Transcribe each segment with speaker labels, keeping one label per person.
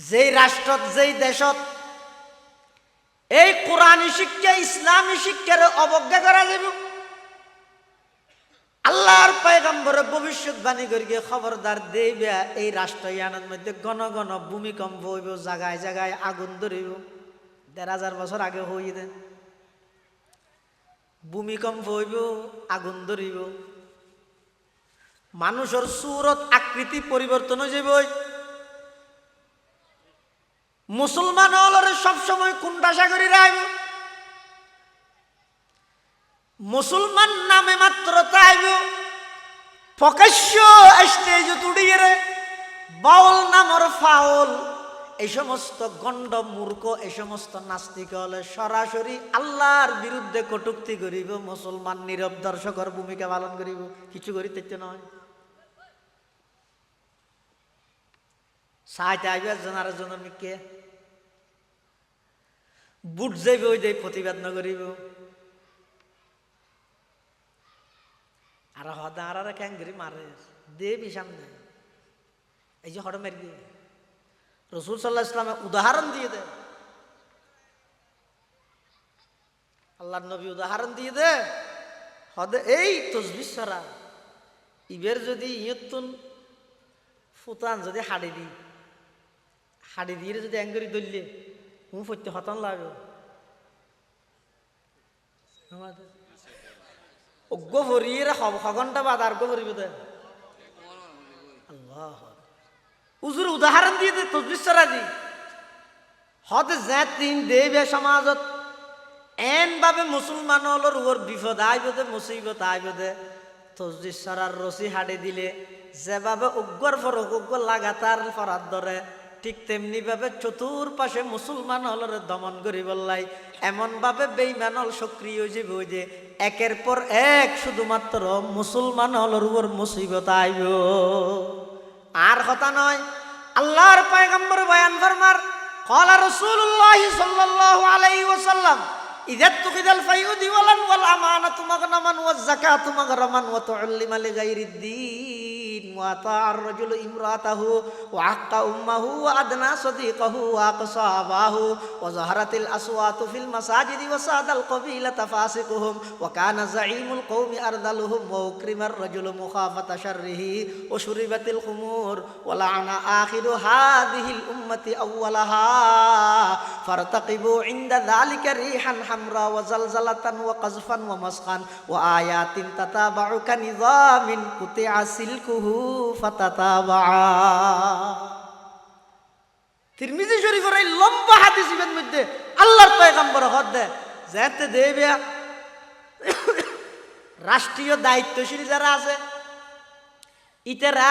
Speaker 1: যেই রাষ্ট্রত যেই দেশত এই কোরআনী শিক্ষা ইসলামী শিক্ষার অবজ্ঞা করা যাবে, আল্লাহর পয়গম্বরে ভবিষ্যৎবাণী করিয়ে খবরদার দেবে এই রাষ্ট্র ইয়ানের মধ্যে ঘন ঘন ভূমিকম্প হইব, জায়গায় জায়গায় আগুন ধরিব। ১,৫০০ বছর আগে হই দে ভূমিকম্প হইব, আগুন ধরিব, মানুষের সুরত আকৃতি পরিবর্তন হয়ে যাবে। মুসলমান হলরে সবসময় কোনটা সাগরী রাইব, মুসলমান নামে মাত্র তাইব প্রকাশ্য স্টেজ তুড়িয়ে রে বাউল নামর ফাউল, এই সমস্ত গণ্ড মূর্খ এই সমস্ত নাস্তিক হলে সরাসরি আল্লাহর বিরুদ্ধে কটূক্তি করিব, মুসলমান নীরব দর্শকের ভূমিকা পালন করিব, কিছু করিতে নয়। সাইতে আইবে একজন আর একজনের মিকে বুট যাইবে, ওই যে প্রতিবাদ ন করিব। আর হদা আর ক্যাঙ্গরি মারে দেবি সামনে, এই যে হড় মেরে দিয়ে রসুল সাল্লাহ ইসলামে উদাহরণ দিয়ে দে, আল্লাহ নবী উদাহরণ দিয়ে দে হদে এই তসবিহ ছড়া ইবের যদি ইয়তুন ফুতান যদি হাড়ি দিয়ে যদি অ্যাঙ্গরি দললে হুম ফইতে হতান লাগবে। অজ্ঞ ভরিয়ে ঘন্টা বাদ আর ভরিব দে আল্লাহ উজুর উদাহরণ দিয়ে দে তসবিহ ছড়া দি হতে যে তিন দেবে সমাজত এন ভাবে মুসলমান হলোর ওর বিপদ আইব দে, মুসিবত আইব দে, তসবিহ ছড়ার রশি হাড়ি দিলে যেভাবে উগ্র ফরক উগ্র লাগাতার ফরাত ধরে, ঠিক তেমনি ভাবে চতুর্পাশে মুসলমান হলরে দমন করি বললাই, এমন ভাবে বেঈমান হল সক্রিয় হয়ে যাবে যে একের পর এক শুধুমাত্র মুসলমান হলর উপর মুসিবত আইব। আর কথা নয়, আল্লাহর পয়গম্বর বয়ান ফরমার ক্বালা রাসূলুল্লাহ সাল্লাল্লাহু আলাইহি ওয়াসাল্লাম ইযা তুকিদাল ফায়ুদি ওয়ালান ওয়াল আমানাতু মাগনামান ওয়াজ যাকাতু মাগরামান ওয়া তুআল্লিমা লিগাইরিদ্দিন ওয়া তা'আর রাজুলু ইমরাতাহু ওয়া আক্কা উম্মাহু ওয়া আদনা সাদিকাহু ওয়া aqsa আবাহু ওয়া যাহারাতিল আসওয়াতু ফিল মাসাজিদি ওয়া সাদাল ক্বাবিলাতা ফাসিকুহুম ওয়া কানা যাঈমুল কওমি আরদালুহুম ওয়া উকরিমার রাজুলু মুখাফাতা শাররিহি ওয়া শুরিবাতিল খুমুর ওয়া লা'না আখিরু হাযিহিল উম্মতি আউওয়ালাহা ফারতাকিবু ইনদা যালিকা রিহান হামরা ওয়া জালজালাতান ওয়া কাযফান ওয়া মাসখান ওয়া আয়াতিন তাতাবাউ কানিযামিন কুতিআ সিলকুহু ফাতাতাবা। তিরমিজি শরীফের এই লম্বা হাদিসের মধ্যে আল্লাহর পয়গম্বর হদে যেতে দেবে রাষ্ট্রীয় দায়িত্বশীল যারা আছে ইতেরা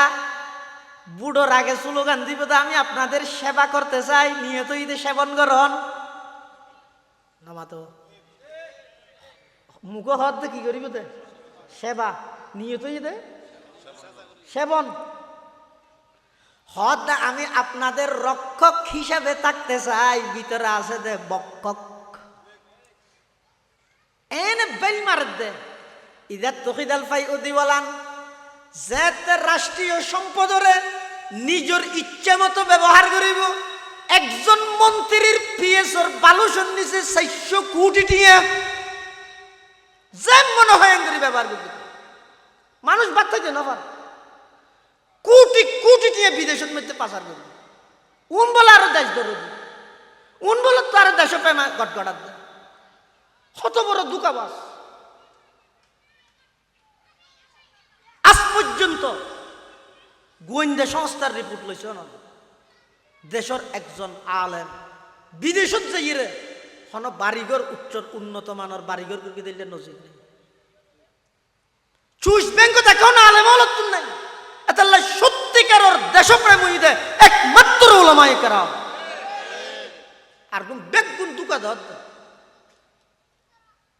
Speaker 1: বুড়োর আগে স্লোগান দিব, আমি আপনাদের সেবা করতে চাই, নিয়ত ঈদে সেবন গ্রহণ নামাতো মুখ হদ কি করিব দে সেবা, নিয়ত ঈদে সেবন হদ আমি আপনাদের রক্ষক হিসাবে থাকতে চাই, ভিতরে আছে দে বক্ষক এনে বেল মার দে ইদাত তুখিদাল ফাইউদি ওয়ালান যেতে রাষ্ট্রীয় সম্পদরে নিজের ইচ্ছে মতো ব্যবহার করিব। একজন মন্ত্রীর পিএসর বালুসন নিচে 400 কোটি টিয়া যে মনে হয় এঙ্গরি ব্যবহার করতে মানুষ বাদ থাকে না পার কোটি কোটি টিয়া বিদেশের মধ্যে পাচার করবে। উন বলে আরো দেশ ধরে উন বলে তো আরো দেশ প্রেমা গটগটার দেয়, কত বড় দুকাবাস। আজ পর্যন্ত গোয়েন্দা সংস্থার রিপোর্ট লইছে না দেশের একজন আলেম বিদেশত যাইরে হন বাড়িঘর উচ্চ উন্নত মানের বাড়িঘর করে দিলে নজির নেই। চুইস ব্যাংক দেখো না আলেম হলত নাই, এতাল্লাই সত্যিকারের দেশপ্রেম হইতে একমাত্র ওলামায়ে কেরাম আর কোন বেগুন দুকা ধর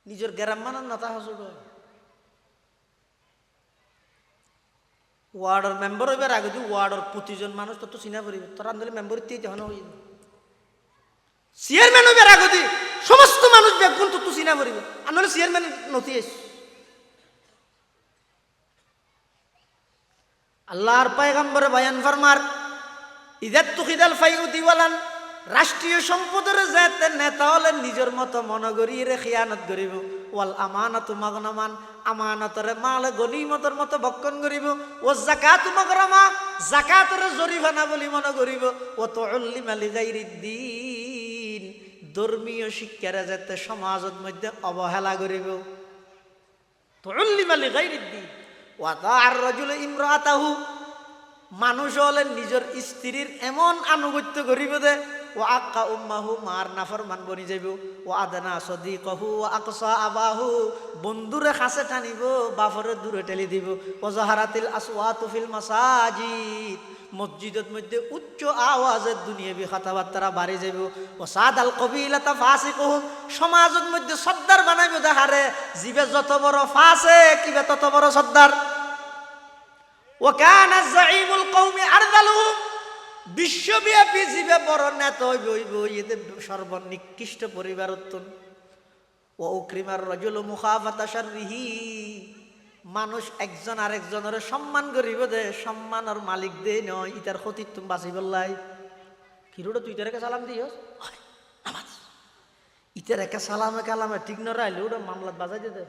Speaker 1: নিজের গ্রাম মানার নাতা হাসুড ওয়ার্ডের মেম্বার হইবার আগে যদি ওয়ার্ডের প্রতিজন মানুষ তত চিনা পড়িবে, তোর আন্দোলন মেম্বার তখন হই চেয়ারম্যান হইবার আগে যদি সমস্ত মানুষ বেগুন তত চিনা পড়িবে, আন্দোলন চেয়ারম্যান নথি আস। আল্লাহর পয়গম্বর বয়ান ফরমার ইদাত্তুখিদাল ফাইউ দিওয়ালান, রাষ্ট্রীয় সম্পদের যাতে নেতা হলে নিজের মতো মনে করিয়ে খিয়ানত করিব। ওয়াল আমানাতু মাগনামান, আমানতরে মাল গনিমতের মতো ভক্ষণ করিব। ও যাকাতু মাগরামা, যাকাতরে জরিমানা বলি মনে করিব। ও তুল্লিমা লিগাইরিদ্দিন, ধর্মীয় শিক্ষার যাতে সমাজের মধ্যে অবহেলা করিব। তুল্লিমা লিগাইরিদ্দিন। ওয়া তাআর রাজুলু ইমরাতাহু, মানুষ হলে নিজের স্ত্রীর এমন আনুগত্য করিব যে ও আক্কা উম্মাহু, মার নাফরমান বনি যাইব। ও আদনা সদিকহু ও আকসা আবাহু, বন্ধুরে কাছে টানিব, বাপরে দূরে ঠেলি দিব। ও জাহারাতিল আসওয়াতু ফিল মাসাজিদ, মসজিদের মধ্যে উচ্চ আওয়াজের দুনিয়াবি কথাবার্তা বাড়ি যাইব। ও সাদাল কবিলাতা ফাসিকুহুম, সমাজের মধ্যে সর্দার বানাইব দেহারে, জিবে যত বড় ফাসে কিবে তত বড় সর্দার। ও কানা যাঈমুল কওমি আরদালুহুম, বিশ্বব্যাপী জীবে বড় নেতা হইব এতে সর্বনিকৃষ্ট পরিবার উত্তম। ও উকরিমার রাজুলু মুখাফাতা শাররিহি, মানুষ একজন আরেকজনের সম্মান করিব দে, সম্মানের মালিক দে নয় ইতার ক্ষতির তুমি বাঁচি বললাই। কিরোটা তুই তার একা সালাম দিও, ইতার একা সালামে কালামে ঠিক না রাইলে ওটা মামলাত বাজাই দে।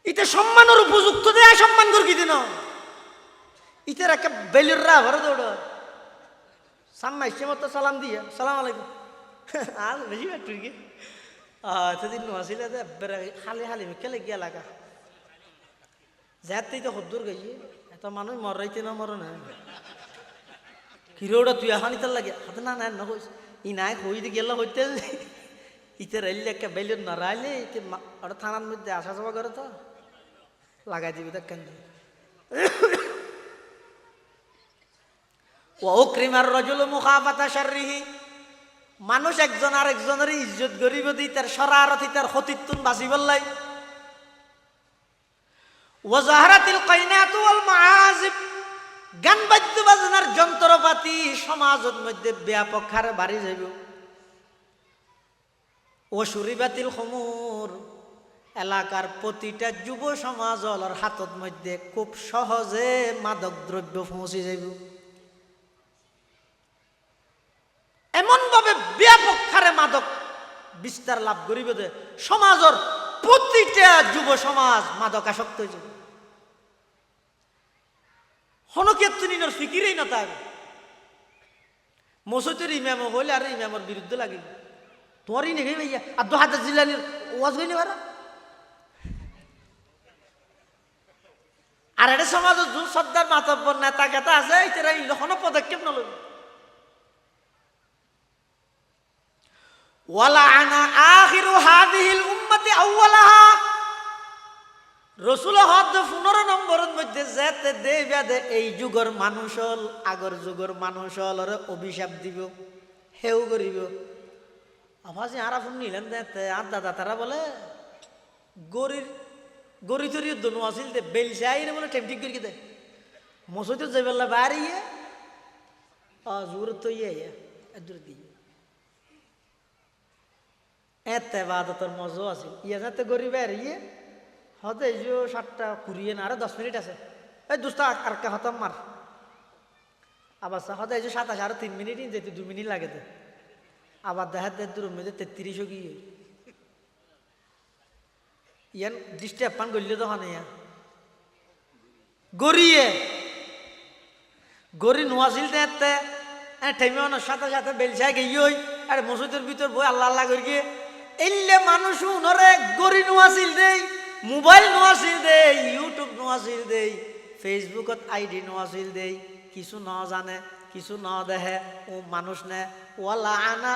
Speaker 1: ইতে সম্মানের উপযুক্ত দেয় সম্মান করি দিন, ইতার একটা বেলুর রা ভরে দৌড় সাম্মাই সে মতো সালাম দিয়ে সালাম আলাইকুম আজ বেশি একটু কি সেদিন নোয়াছিল খালি খালি খেলে গিয়া লাগা যাতেই তো হদ্দুর গেছি এত মানুষ মরাইতে না মর না কিরোটা তুই এখন ইতার লাগে হাতে না নাই নকইস ই নাই হইতে গেল হইতে ইতে রাইলে একটা বেলুর না রাইলে ইতে ওটা থানার মধ্যে আসা যাওয়া করে তো লাগাই দিবি দেখেন। ও উকরিমার রাজুলু মুখাফাতা শাররিহি, মানুষ একজন আরেকজনের ইজ্জত গরিব দি তার শরারতি তার ক্ষতিত্বন বাঁচি বললাই। ও জাহরাতিল কাইনাতু ওয়াল মাআজিব, গান বাদ্য বাজনার যন্ত্রপাতি সমাজের মধ্যে ব্যাপক হারে বাড়ি যাইব। ও শুরিবাতিল খুমুর, এলাকার প্রতিটা যুব সমাজের হাতের মধ্যে খুব সহজে মাদক দ্রব্য পৌঁছে যাইব। এমন ভাবে ব্যাপক হারে মাদক বিস্তার লাভ করিবে যে সমাজের প্রতিটা যুব সমাজ মাদক আসক্ত হয়ে যাবে। হনকের ফিকিরেই না তার মসজিদের ইমাম হইলে আর ইমামের বিরুদ্ধে লাগিবে তোমারই নেই ভাইয়া আব্দুল হাজার জিলানির ওয়াজ হইনি ভাড়া। আর এটা সমাজের দু সর্দার মাতব্বর নেতা কেতা আছে এরা কোনো পদক্ষেপ নল। ওয়ালাআনা আখিরু হাযিহিল উম্মতি আউওয়ালাহা, রাসূল হদ 15 নম্বরের মধ্যে যেতে দেবে এই যুগের মানুষ হল আগর যুগের মানুষ হল অভিশাপ দিব হেউ করিব। আভাসে আরাফুন নিলেন দেতে আর দাদা তারা বলে গরি তরি দনু আসিল দে বেলসাই রে বলে টেমটিক করি দে মসজিদে যাইবেলা বাড়িয়ে জোর তো ইয়ে দূর দিয়ে এতে বাদতর মজা আছে ইয়ে যাতে গরিব ইয়ে হতে এই যে 7টা কুড়িয়ে না আরো 10 মিনিট আছে এই দুস্তা আর কে হতাম মার আবার হতে এই যে 27 আরো 3 মিনিট যেতে 2 মিনিট লাগে তো আবার দেখা দেয় দূর মধ্যে 33 গিয়ে ইয়ান ডিস্টার্ব পান গড়লে তো হয় না গড়িয়ে গড়ি নোয়াছিল দেখতে ঠেমে সাথে সাথে বেলসায় গিয়ে আর মসজিদের ভিতর বই আল্লাহ আল্লাহ করি গিয়ে এলে মানুষ উনরে গড়ি নোয়াছিল দেই মোবাইল নোয়াছিল দেই ইউটিউব নোয়াছিল দেই ফেসবুকত আইডি নোয়াছিল দেই কিছু ন জানে কিছু ন দেখে ও মানুষ নে ওয়ালাআনা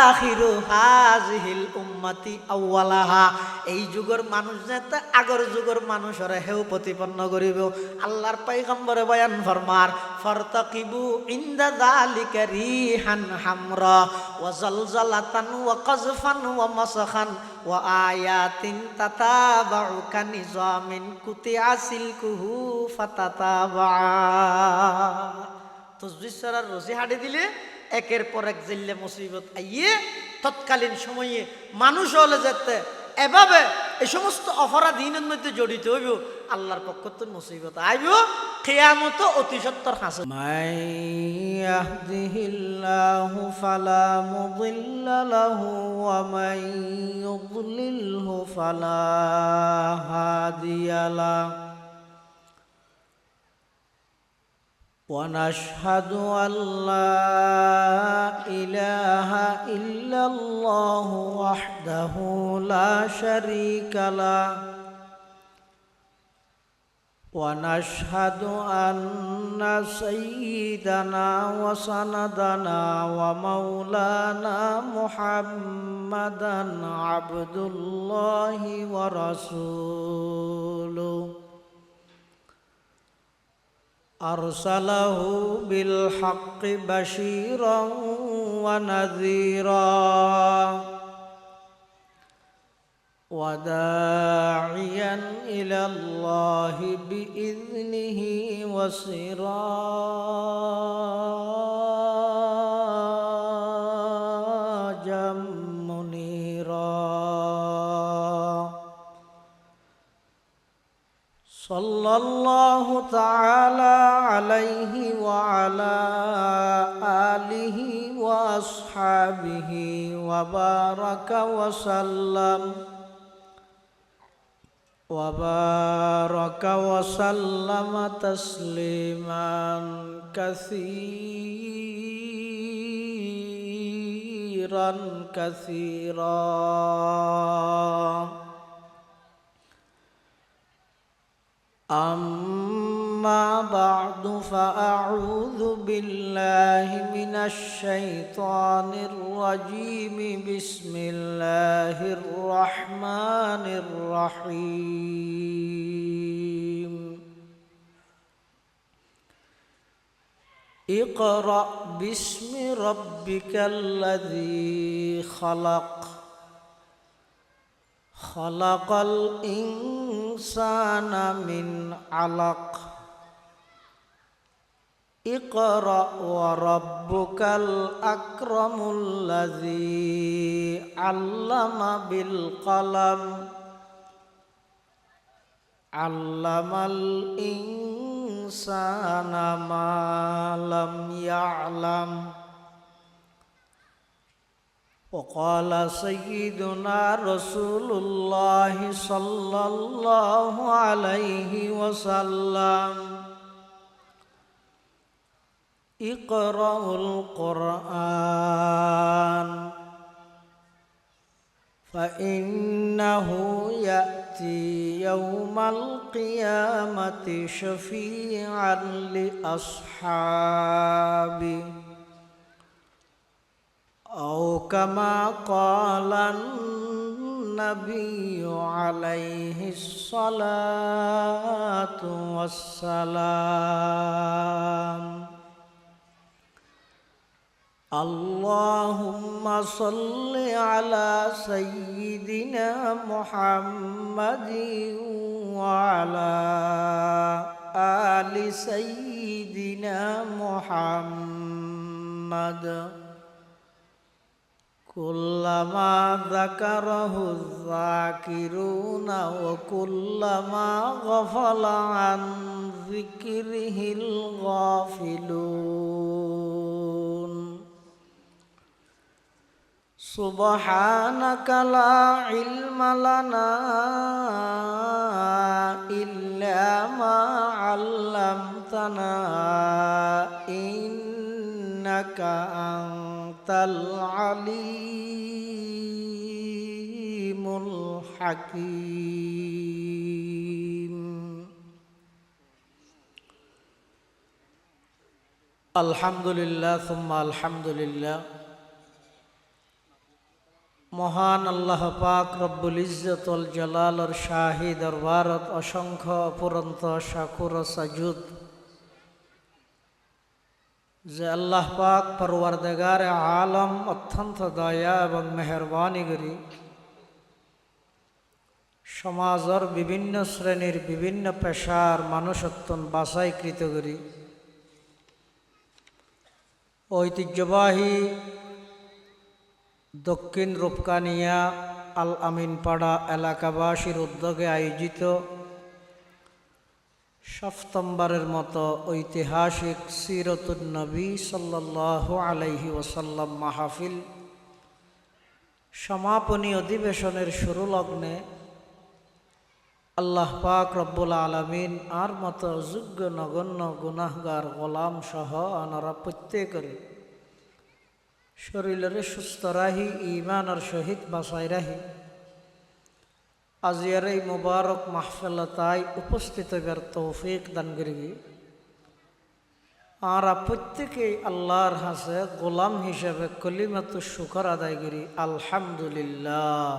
Speaker 1: আখিরু হাযিহিল উম্মতি আউওয়ালাহা, এই যুগের মানুষ যেতে আগর যুগের মানুষরে হেউ প্রতিপন্ন করিব। আল্লাহর পয়গম্বরে বয়ান ফরমার ফারতাকিবু ইনদা যালিকা রিহান হামরা ওয়া জালজালাতান ওয়া কাযফান ওয়া মাসখান ওয়া আয়াতিন তাতাবাউ কানিজামিন কুতিয়া সিলকুহু ফাতাতাবা। তসবিহ সরার রশি হাঁটি দিলে একের পর এক জিল্লে মুসিবত আইয়ে তৎকালীন সময়ে মানুষ হলে যেতে এভাবে এই সমস্ত অপরাধীনের মধ্যে জড়িত হইব আল্লাহর পক্ষ তো মুসিবত আইব কিয়ামত অতি সত্তর হাসিল। মান ইয়াহদিহিল্লাহু ফালা মুদিল্লা লাহু ওয়া মান ইউদ্লিলহু ফালা হাদিয়া লাহু। ونشهد أن لا إله إلا الله وحده لا شريك له ونشهد أن سيدنا وسندنا ومولانا محمدا عبد الله ورسوله أرسله بالحق بشيرا ونذيرا وداعيا إلى الله بإذنه وسراجا منيرا صلى الله تعالى عليه وعلى آله وأصحابه وبارك وسلم تسليما كثيرا أما بعد فأعوذ بالله من الشيطان الرجيم بسم الله الرحمن الرحيم اقرأ باسم ربك الذي خلق خلق الإنسان من علق اقرأ وربك الأكرم الذي علم بالقلم علم الإنسان ما لم يعلم وقال سيدنا رسول الله صلى الله عليه وسلم اقرأوا القرآن فإنه يأتي يوم القيامة شفيعا لأصحابه أو كما قال النبي عليه الصلاة والسلام اللهم صل على سيدنا محمد وعلى آل سيدنا محمد كلما ذكره الذاكرون وكلما غفل عن ذكره الغافلون سبحانك لا علم لنا إلا ما علمتنا إنك أنت العليم الحكيم الحمد لله ثم الحمد لله মহান আল্লাহ পাক রব্বুল ইজ্জত ওয়াল জালালের শাহী দরবারত অসংখ্য অপরন্ত শাকুর ও সাজুদ যে আল্লাহ পাক পরওয়ারদিগারে আলম অত্যন্ত দয়া এবং মেহরবানি করি সমাজের বিভিন্ন শ্রেণীর বিভিন্ন পেশার মানুষ অত্যন্ত বাছাইকৃত করি ঐতিহ্যবাহী দক্ষিণ রূপকানিয়া আল আমিনপাড়া এলাকাবাসীর উদ্যোগে আয়োজিত
Speaker 2: সপ্তমবারের মতো ঐতিহাসিক সিরতুন নবী সাল্লাল্লাহু আলাইহি ওয়াসাল্লাম মাহফিল সমাপনী অধিবেশনের শুরু লগ্নে আল্লাহ পাক রব্বুল আলামিন আর মতো যোগ্য নগণ্য গুনাহগার গোলাম সহ আনারা প্রত্যেকের শরীরের সুস্থ রাহি ঈমানের সহিত বাঁচাই রাহি আজিয়ার এই মুবারক মাহফিলতায় উপস্থিত হইবার তৌফিক দান করিবি। আর প্রত্যেকেই আল্লাহর হাসে গোলাম হিসেবে কলিমাতু শুকর আদায় করি আলহামদুলিল্লাহ।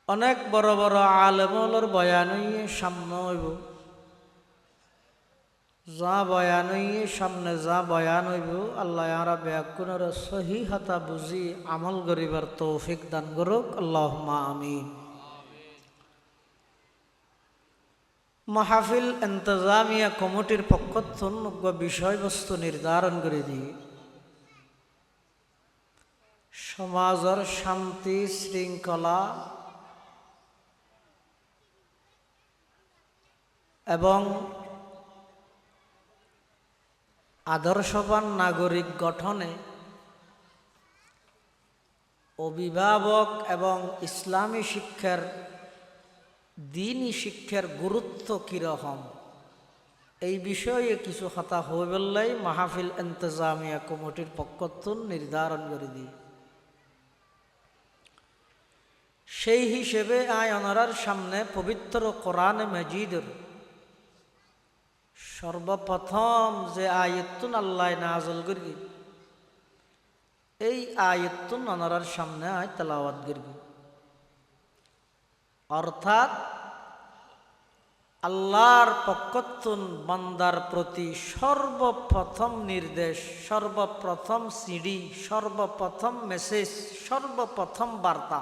Speaker 2: অনেক বড় বড় আলেমুলের বয়ান হইয়ে সামনে হইব, যা বয়ান হইয়ে সামনে যা বয়ান হইব আল্লাহ আরা ব্যাকুণের সহি হাতা বুঝি আমল করিবার তৌফিক দান করুক আল্লাহুম্মা আমিন। মাহফিল ইন্তজামিয়া কমিটির পক্ষ থেকে বিষয়বস্তু নির্ধারণ করে দিয়ে সমাজের শান্তি শৃঙ্খলা এবং আদর্শবান নাগরিক গঠনে অভিভাবক এবং ইসলামী শিক্ষার দ্বীনি শিক্ষার গুরুত্ব কীরকম এই বিষয়ে কিছু কথা হয়ে বললেই মাহফিল ইন্তজামিয়া কমিটির পক্ষ থেকে নির্ধারণ করে দিই। সেই হিসেবে ওনার সামনে পবিত্র কোরআন মাজিদের সর্বপ্রথম যে আয়াতুন আল্লাহ নাযিল করি এই আয়াতুন ওনার সামনে তেলাওয়াত করব। অর্থাৎ আল্লাহর পক্ষতুন বান্দার প্রতি সর্বপ্রথম নির্দেশ, সর্বপ্রথম সিডি, সর্বপ্রথম মেসেজ, সর্বপ্রথম বার্তা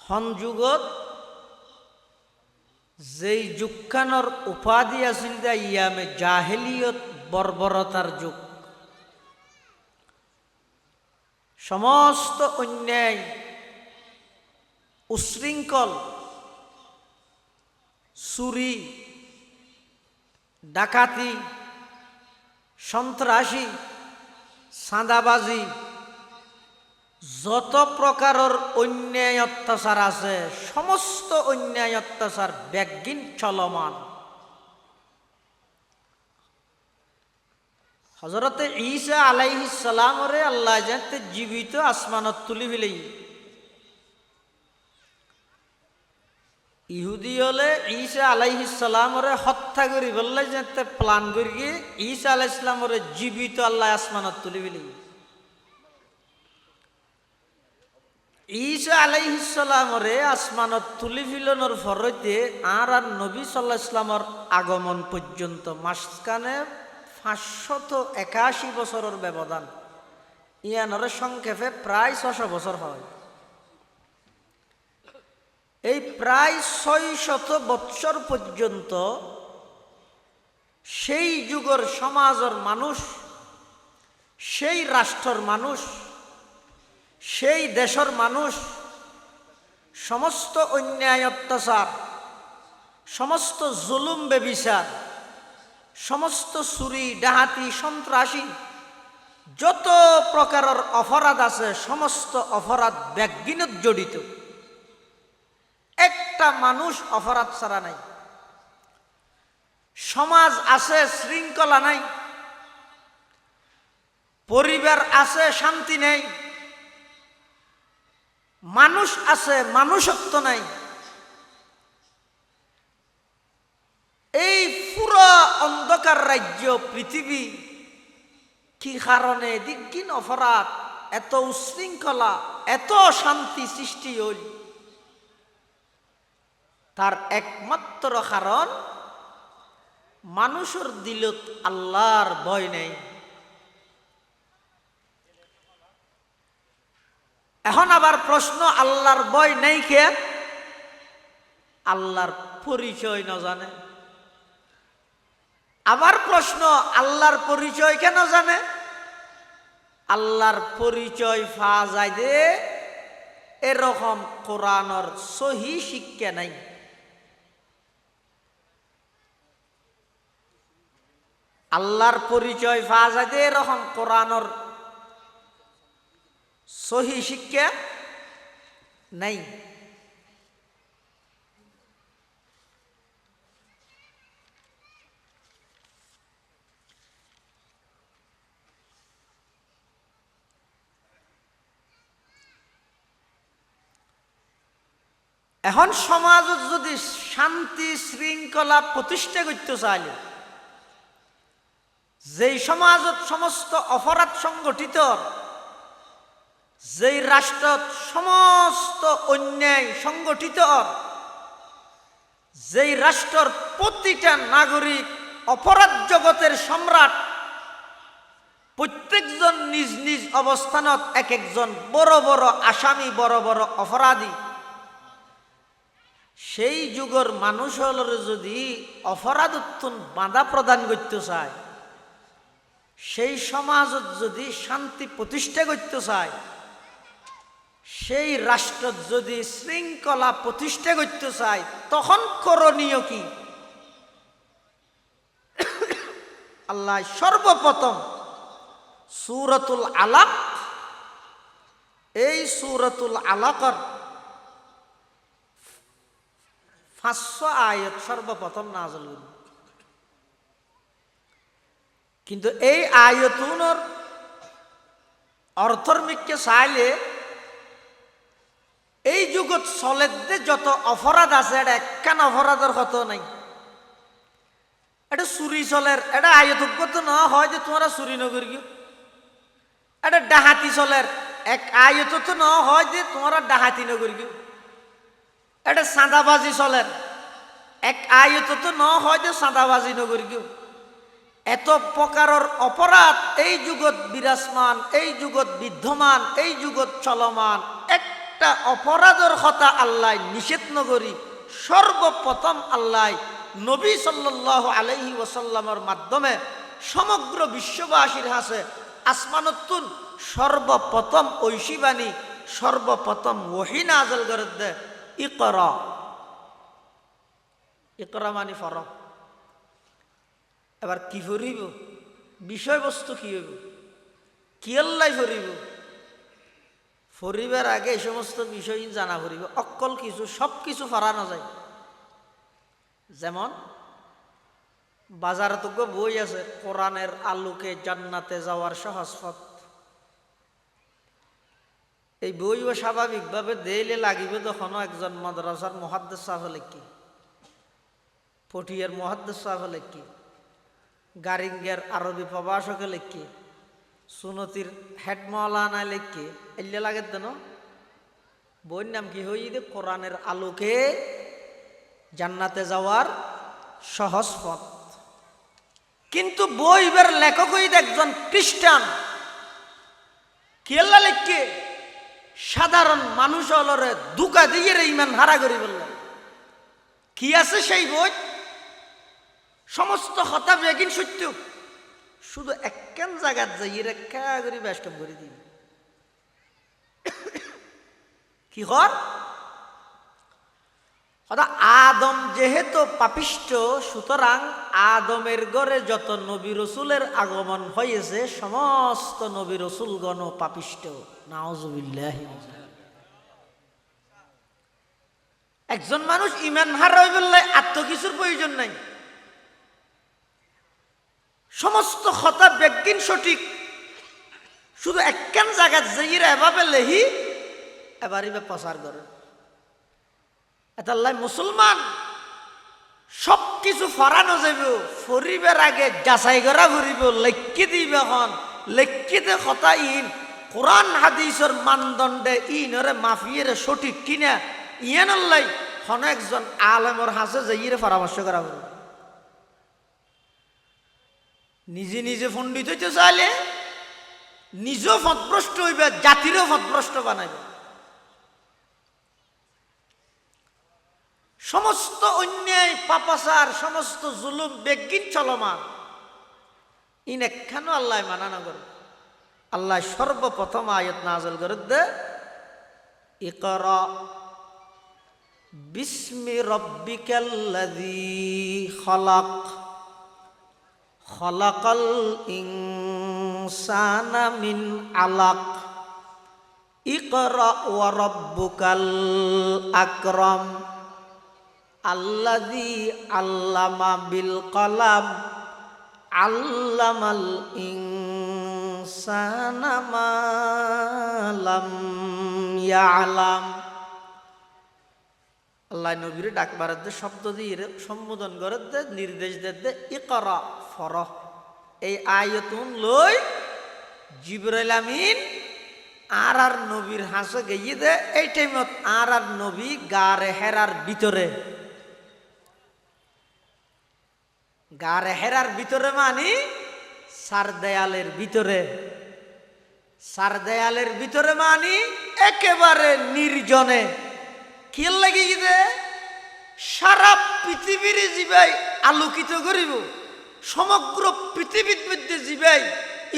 Speaker 2: হন যুগত যেই যুগখানোর উপাধি আছিল দা ইয়ামে জাহেলিয়ত বর্বরতার যুগ, সমস্ত অন্যায় উশৃঙ্খল চুরি ডাকাতি সন্ত্রাসী চাঁদাবাজি যত প্রকারের অন্যায় অত্যাচার আছে সমস্ত অন্যায় অত্যাচার ব্যাগিন চলমান। হযরতে ঈসা আলাইহিস সালামরে আল্লাহ জানতে জীবিত আসমানত তুলি ফেলেই ইহুদি হলে ঈসা আলাইহিস সালামরে হত্যা করি বললে জানতে প্ল্যান করি ঈসা আলাইহিস সালামরে জীবিত আল্লাহ আসমানত তুলি ফেলেই। ঈসা আলাইহিস সালামরে আসমানত তুলি ফিলনোর ফরতে আর নবী সাল্লাল্লাহু আলাইহি ওয়াসাল্লামের আগমন পর্যন্ত মাঝখানে 581 বছরের ব্যবধান, ইয়ানোর সংক্ষেপে প্রায় 600 বছর হয়। এই প্রায় 600 বৎসর পর্যন্ত সেই যুগের সমাজের মানুষ, সেই রাষ্ট্রের মানুষ, সেই দেশের মানুষ সমস্ত অন্যায় অত্যাচার, সমস্ত জুলুম বেবিচার, সমস্ত চুরি ডাহাতি সন্ত্রাসী যত প্রকারের অপরাধ আছে সমস্ত অপরাধ ব্যাগিনত জড়িত। একটা মানুষ অপরাধ ছাড়া নাই। সমাজ আছে শৃঙ্খলা নাই, পরিবার আছে শান্তি নেই, মানুষ আছে মানুষত্ব নাই। এই পুরো অন্ধকার রাজ্য পৃথিবী কি কারণে দিন অপরাধ এত উশৃঙ্খলা এত শান্তি সৃষ্টি হইল, তার একমাত্র কারণ মানুষের দিলত আল্লাহর ভয় নেই। এখন আবার প্রশ্ন, আল্লাহর ভয় নেই কে? আল্লাহর পরিচয় না জানে। আবার প্রশ্ন, আল্লাহর পরিচয় কেন জানে? আল্লাহর পরিচয় পাওয়া যায় যে
Speaker 1: এরকম কোরআনের সহি শিক্ষা নাই। আল্লাহর পরিচয় পাওয়া যায় যে এরকম কোরআনের সহি শিক্ষা নাই। এখন সমাজত যদি শান্তি শৃঙ্খলা প্রতিষ্ঠা করতে চাইলে, যেই সমাজত সমস্ত অপরাধ সংগঠিত, যেই রাষ্ট্রত সমস্ত অন্যায় সংগঠিত, যেই রাষ্ট্রের প্রতিটা নাগরিক অপরাধ জগতের সম্রাট, প্রত্যেকজন নিজ নিজ অবস্থানত এক একজন বড় বড় আসামি, বড় বড় অপরাধী, সেই যুগের মানুষ হলের যদি অপরাধ উত্থান বাধা প্রদান করতে চায়, সেই সমাজত যদি শান্তি প্রতিষ্ঠা করতে চায়, সেই রাষ্ট্র যদি শৃঙ্খলা প্রতিষ্ঠা করতে চায়, তখন করণীয় কি? আল্লাহ সর্বপ্রথম সূরাতুল আলাক, এই সূরাতুল আলাকের 500 আয়াত সর্বপ্রথম নাযিল হল। কিন্তু এই আয়াতুনের অর্থর মিকে চাইলে এই যুগত চলেতে যত অপরাধ আছে, এটা একখান অপরাধের কত নাই। এটা চুরি চলের, এটা আয়তজ্ঞত না হয় যে তোমরা চুরি নগর গিয়ে। এটা ডাহাতি চলের, এক আয়ত তো না হয় যে তোমরা ডাহাতি নগর গিয়ে। এটা চাঁদাবাজি চলের, এক আয়ত তো না হয় যে চাঁদাবাজি নগর গিয়ে। এত প্রকারের অপরাধ এই যুগত বিরাজমান, এই যুগত বিদ্যমান, এই যুগত চলমান। একটা অপরাধের কথা আল্লাহ নিষেধ নগরী সর্বপ্রথম আল্লাহ নবী সাল্লাল্লাহু আলাইহি ওয়াসাল্লামের মাধ্যমে সমগ্র বিশ্ববাসীর হাসে আসমানতুন সর্বপ্রথম ঐশীবাণী, সর্বপ্রথম ওহী নাযিল করে দে, ইকরা। ইকরা মানে পড়। এবার কি ফরিব, বিষয়বস্তু কি হইব, কি আল্লাহ ফরিব, ফরিবার আগে এই সমস্ত বিষয় জানা ফরিব। অকল কিছু সব কিছু ফরানো যায়। যেমন বাজারে তো বই আছে, কোরআনের আলোকে জান্নাতে যাওয়ার সহজ পথ। এই বইও স্বাভাবিকভাবে দেইলে লাগিবে তখনও একজন মাদ্রাসার মুহাদ্দিস সাহেব লেখি, পটিয়ার মুহাদ্দিস সাহেব লেখি, গারিঙ্গের আরবি প্রভাষকে লেখি, সুনতির হেড মৌলানা লেখি, এলে লাগে দেন। বইয়ের নাম কি হই দে কোরআনের আলোকে জান্নাতে যাওয়ার সহজ পথ। কিন্তু বইবের লেখক হইতে একজন খ্রিস্টান, কেল্লা লেখকে সাধারণ মানুষ হলরে দুকা দিয়ে ইমান হারা করি বলল। কি আছে সেই বই? সমস্ত কথা বেগিন সত্য, শুধু একখান জায়গাত যাই রেখা করি বেষ্টম করে দিই। কি হর আদম যেহেতু পাপিষ্ট, সুতরাং আদমের ঘরে যত নবী রসুলের আগমন হয়েছে সমস্ত নবী রসুলগণ পাপিষ্ট। নাউজুবিল্লাহ। একজন মানুষ ইমান হারাই বললে আত্ম কিছুর প্রয়োজন নাই। সমস্ত কথা বেগিন সঠিক, শুধু একখান জায়গায় যাইরা এভাবে লেহি এবারই প্রচার করে। এটাল্লাই মুসলমান সব কিছু ফরানো যাব, ফরিবার আগে যাচাই করা ফুরিব, লেখি দিব। এখন লেখিতে কথা ইন কোরআন হাদিসের মানদণ্ডে ইনরে মাফিয়েরে সঠিক কিনা ইয়ানল্লাই হন একজন আলেমর হাসে যাইরে পরামর্শ করা ফুরিব। নিজে নিজে পণ্ডিত হইতে চাইলে নিজেও পথভ্রষ্ট হইবে, জাতিরও পথভ্রষ্ট বানাইবে। সমস্ত অন্যায় পাপাচার, সমস্ত জুলুম বেগিন চলমান, ইন একখানো আল্লাহ মানা না করে। আল্লাহ সর্বপ্রথম আয়াত নাযিল করে দে,
Speaker 2: ইকরা বিস্মি রব্বিকাল্লাযী খলাক খলাকাল ইনসানা মিন আলাক ইকরা ওয়া রাব্বুকাল আকরাম আল্লাযী আল্লামা বিল কলাম আল্লামাল ইনসানা মা লাম ইয়ালাম। আল্লাহ নবীর ডাকবার দে শব্দ দিয়ে সম্বোধন করে দে নির্দেশ দে ইকরা ফর। এই আয়াতুন লই জিবরাইল আমিন আর নবীর হাসে গিয়ে দে এই টাইমত আর নবী গারে হেরার ভিতরে মানি সার দেয়ালের ভিতরে মানি একেবারে নির্জনে খেয়াল লাগি দে সারা পৃথিবীর জীবাই আলোকিত করিব, সমগ্র পৃথিবীর মধ্যে জীবাই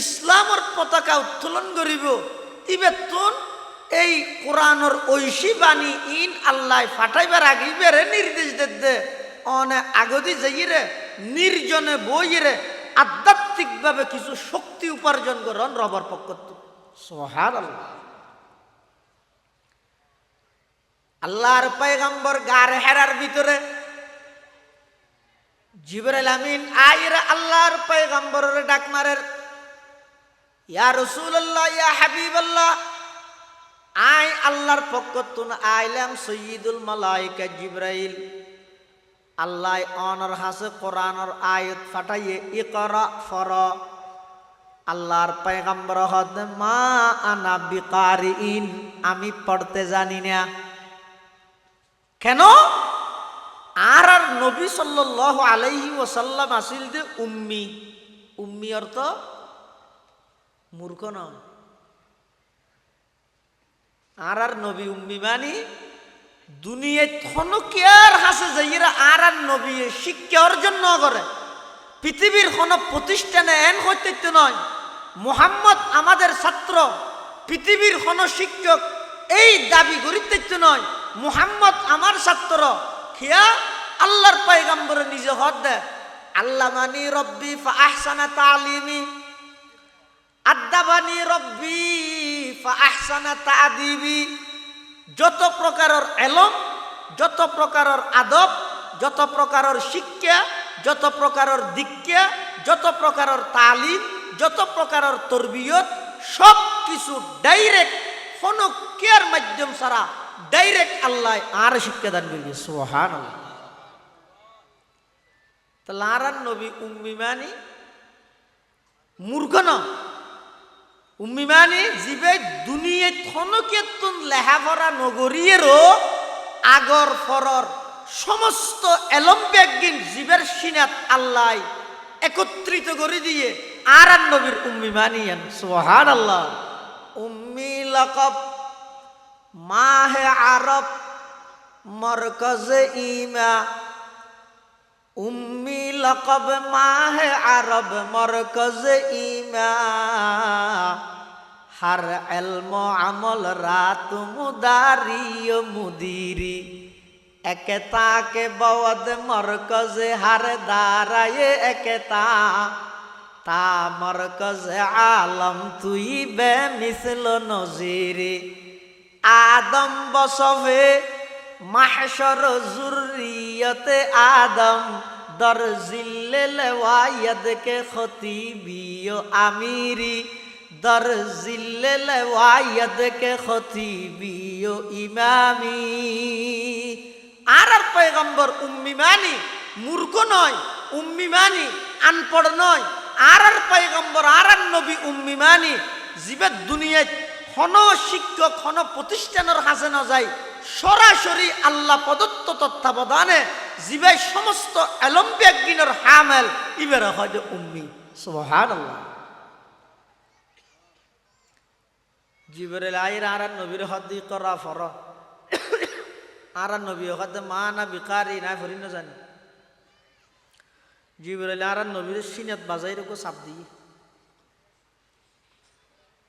Speaker 2: ইসলামের পতাকা উত্তোলন করিব। ইবেতন এই কোরআনের ঐশী বাণী ইন আল্লাহ ফাটাইবার আগে বেড়ে নির্দেশ দে অনেক আগদি যাইরে নির্জনে বইরে আধ্যাত্মিকভাবে কিছু শক্তি উপার্জন করেন রবার পক্ষ। সুবহানাল্লাহ। আল্লাহর পয়গম্বর গারে হেরার ভিতরে জিবরাইল আমিন আইরা আল্লাহর পয়গম্বরের ডাক মারের, ইয়া রাসূলুল্লাহ ইয়া হাবিবাল্লাহ, আই আল্লাহর পক্ষ তুন আইলাম সাইয়্যিদুল মালায়েকা জিবরাইল। আল্লাহ অনর হাসে কোরআনের আয়াত ফাটাইয়ে ইকরা ফর। আল্লাহর পয়গম্বর হদ মা আনা বিকারিন, আমি পড়তে জানি না। কেন? আর নবী সাল্লাল্লাহু আলাইহি ওয়াসাল্লাম আসিল দে উম্মি। উম্মি অর্থ মূর্খ নয়। আর নবী উম্মি মানি দুনিয়ায় থনকিয়ার হাসে যাইরা আর নবী শিক্ষা অর্জন ন করে, পৃথিবীর কোন প্রতিষ্ঠানে এন হইতে নয় মুহাম্মদ আমাদের ছাত্র, পৃথিবীর কোন শিক্ষক এই দাবি করিতে নয় মুহাম্মদ আমার ছাত্র। খিয়া আল্লাহর পয়গম্বরে নিজে হদ দে আল্লামানি রব্বি ফা আহসানা তালিমি, আদাবানি রব্বি ফা আহসানা তাদিবি। যত প্রকারের এলম, যত প্রকারের আদব, যত প্রকারের শিক্ষা, যত প্রকারের দীক্ষা, যত প্রকারের তালিম, যত প্রকারের তরবিয়ত, সব কিছু ডাইরেক্ট কোনো কেয়ার মাধ্যম ছাড়া ডাইরেক্ট আল্লাহ আর শিক্ষাদান করবে। সুবহানাল্লাহ। তাহলে আর নবী উম্মি মানি মূর্খ না, উম্মি মানি জীবে দুনিয়ায় থনকেতন লেহাভরা নগরীরও আগর ফরর সমস্ত এলম ব্যাগিন জীবের সিনাত আল্লাহ একত্রিত করে দিয়ে আর নবীর উম্মি মানিয়েন। সুবহানাল্লাহ। উম্মি লাকাব মাহে আরব মরকজে ইমা, উম্মি লাকাব মাহে আরব মরকজে ইমা, হর ইলম আমল রাত মুদারি ও মুদিরি, একতা কে বওদ মরকজে হর দারায়ে একতা, তা মরকজে আলম তুই বে মিসল নজিরি। আদম বসবে মাহশর জুরিয়তে আদম, দর জিল্লে ওয়াইদ কে খতিবিও আমিরি, দর জিল্লে ওয়াইদ কে খতিবিও ইমামি। আর পয়গম্বর উম্মি মানি মূর্খ নয়, উম্মি মানি আনপড় নয়। আর পয়গম্বর আর নবী উম্মি মানি জীবের দুনিয়ায় হন শিক্ষক হন প্রতিষ্ঠানের হাসে ন যায়, সরাসরি আল্লাহ প্রদত্ত তত্ত্বাবধানে জীবাই সমস্ত এলম ব্যাগিনের হামেল ইবের হয় যে উম্মি। সুবহানাল্লাহ। জিবরাইল আইর আর নবীর হদ্দি করা ফর, আর নবী হদ মা না বিকারি না ফরি না জানি। জিবরাইল আর নবীর সিনাত বাজাই রেখো চাপ দিয়ে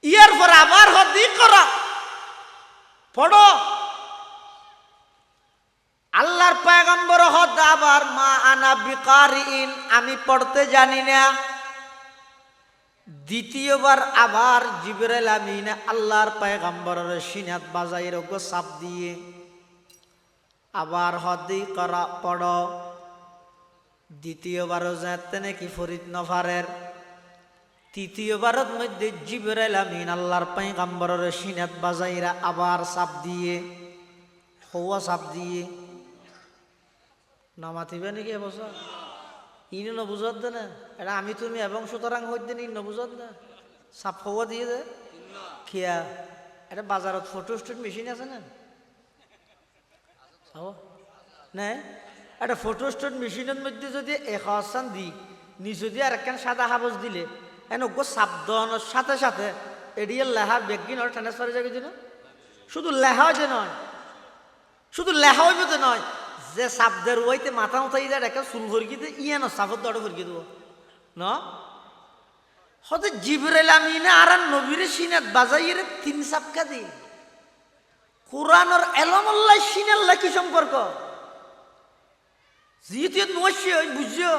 Speaker 2: ইয়ার পর আবার হদি করা।
Speaker 1: পড়ো। আল্লাহর পয়গম্বর হদ আবার মা আনা বিকারিন, আমি পড়তে জানি না। দ্বিতীয়বার আবার জিবরাইল আমিন আল্লাহর পয়গম্বরের সিনাত বাজাইর গো চাপ দিয়ে আবার হদি করা পড়ো। দ্বিতীয়বারও যাতে নাকি ফরিদ নফারের। তৃতীয়বারের মধ্যে জিবরাইল আমিন আল্লাহর পয়গম্বরের সিনাত বাজাইরা আবার চাপ দিয়ে হওয়া চাপ দিয়ে নামাতিবে নাকি এবছর ইনি নবুঝত দে না, এটা আমি তুমি এবং সুতরাং হইতে নি নবুঝত না চাপ হওয়া দিয়ে দে খিয়া। এটা বাজারত ফটো স্টেট মেশিন আছে না না, একটা ফটো স্টেট মেশিনের মধ্যে যদি এখান দি নিচে দিয়ে আর একখান সাদা কাগজ দিলে এনগো চাপ দেওয়ানোর সাথে সাথে এডিএল লেহা বেগিন আর ট্রান্সফারে যাবে যে না। শুধু লেহা যে নয়, শুধু লেহা হইব যে নয়, যে সাপদের ওইতে মাথা উঠাই যায় একটা চুল ভরকি দিয়ে ইয়ে না সাপত দড়ে ভরকি দেবো ন। হতে জিবরাইল আমিন আর নবীরে সিনাত বাজাইয়ের 3 সাপকা দি কোরআনর এলমল্লাই সিনাল্লা কি সম্পর্ক জিতে নয় বুঝিও।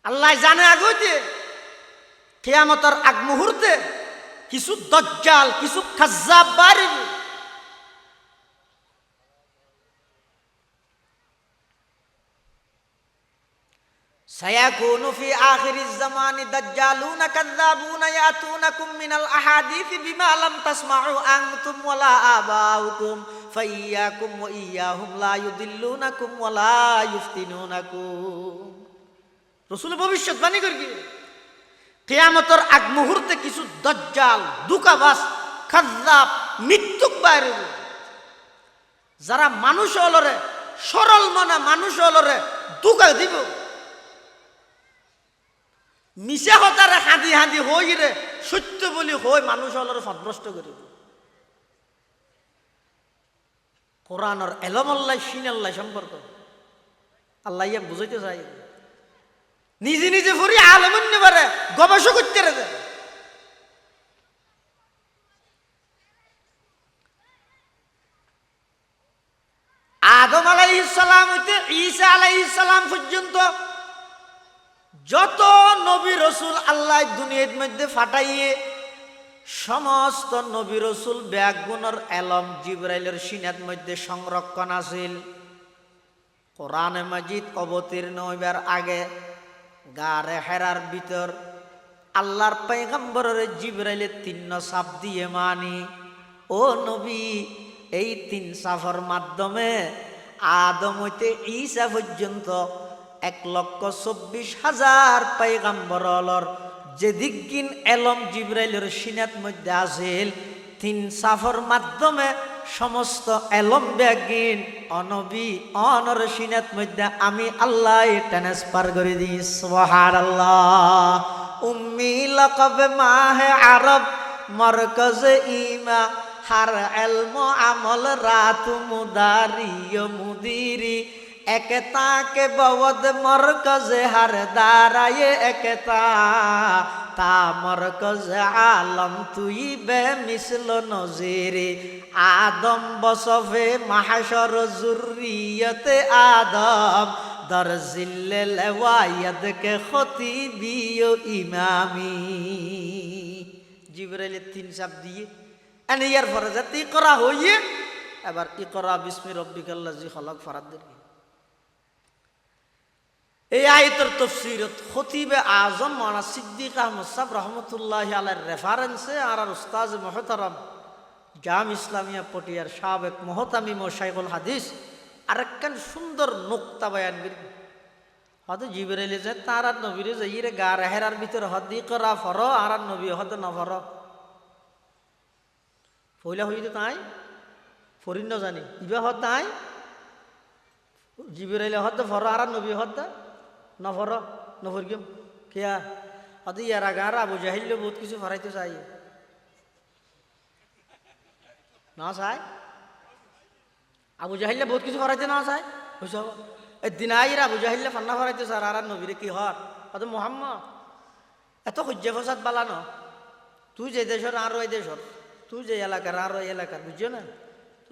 Speaker 1: আল্লাহ জানে আগতে কিয়ামতের আগ মুহূর্তে কিছু দাজ্জাল কিছু কাজ্জাব বাড়িবে। সায়াকুনু ফি আখিরিজ জামানি দাজ্জালুনা কাযযাবুনা ইয়াতুনাকুম মিনাল আহাদিথি বিমা লাম তাসমাউ আনতুম ওয়ালা আবাউকুম ফাইয়াকুম ওয়া ইyyahum লা ইউদিল্লুনাকুম ওয়ালা ইফতিনুনাকুম। রাসূল ভবিষ্যৎবাণী করি কিয়ামতের আগ মুহূর্তে কিছু দাজ্জাল দুকাবাস কাযযাব মিথ্যুক বাইরে যারা মানুষ হলরে সরল মনা মানুষ হলরে দুকা দিব, মিশা হতারে হাঁদি হাঁদি হই রে সত্য বলি হই মানুষ হলরে ফদভ্রষ্ট করিব। কোরআনর এলমল্লাই সিনাল্লাই সম্পর্ক আল্লাহ ইয়া বুঝাইতে চাই। নিজে নিজে ফুরি আলমন নেবারে গবেষক করতে রে। আদম আলাইহিস সালাম হইতে ঈসা আলাইহিস সালাম পর্যন্ত যত নবী রসুল আল্লাহ দুনিয়ার মধ্যে ফাটাইয়ে সমস্ত নবী রসুল ব্যাগুণর এলম জিবরাইলের সিনাত মধ্যে সংরক্ষণ আছিল। কোরআনে মাজিদ অবতীর্ণ হইবার আগে গারে হেরার ভিতর আল্লাহর পয়গম্বরের জিবরাইলের 3 সাপ দিয়ে মানি ও নবী এই 3 সাফর মাধ্যমে আদম হইতে ঈসা পর্যন্ত 1,24,000 পয়গম্বরলর যে দিকিন এলম জিবরাইলের সিনাত মধ্যে আছিল 3 সাফর মাধ্যমে সমস্ত এলম ব্যাগিন অনবী অনর সিনাত মধ্যে আমি আল্লাহ ট্রান্সফার করে দিই। সুবহানাল্লাহ। উম্মি লাকাব মাহে আরব মরকজ ইমা হার এলম আমল রাত মুদারিয় মুদিরি একতা के बवद मरकज हर दाराए एकता ता मरकज आलम तुई बे मिसल नजीरे आदम बसफे महशर जुर्रियत आदम दर जिल्ले लवायद के खतीबियो इमामी। जिब्राइल 3 साप दिए एन यार फरजत इकरा होइए এবার ইকরা বিসমি রব্বিকাল্লাযী খলাক ফরাদ দিন। এই আয়াতের তাফসীরত খতিবে আযম মাওলানা সিদ্দিক আহমদ সাহেব রহমাতুল্লাহি আলাইহির রেফারেন্সে আর উস্তাদ মুহতারাম জাম ইসলামিয়া পটিয়ার সাবেক মুহতামিম ও শাইখুল হাদিস আরেকখান সুন্দর নুকতা বয়ান করি। হয়তো জিবরাইল যে তার আর নবীরে যাইরে গা রেহেরার ভিতর হদ ইকরা ফর আর নবী হদ না ফর ফইলা হইতে তাই ফরিন না জানি ইবা হদ তাই জিবরাইল হদ ফর আর নবী হদ নফর নফরগিম কিয়া হদ ইয়ারা গারা আবু জাহিল বহুত কিছু ফরাইতে চাই না চাই আবু জাহিল বহুত কিছু ফরাইতে না চাই বুঝছো এই দিনাইরা আবু জাহিল ফান্না ফরাইতে চার আর নবীরে কি হর হদ মুহাম্মদ এত হজ্জে ফসাদ বালানো
Speaker 2: তুই যে দেশের আর ওই দেশের, তুই যে এলাকার আর ওই এলাকার, বুঝছো না?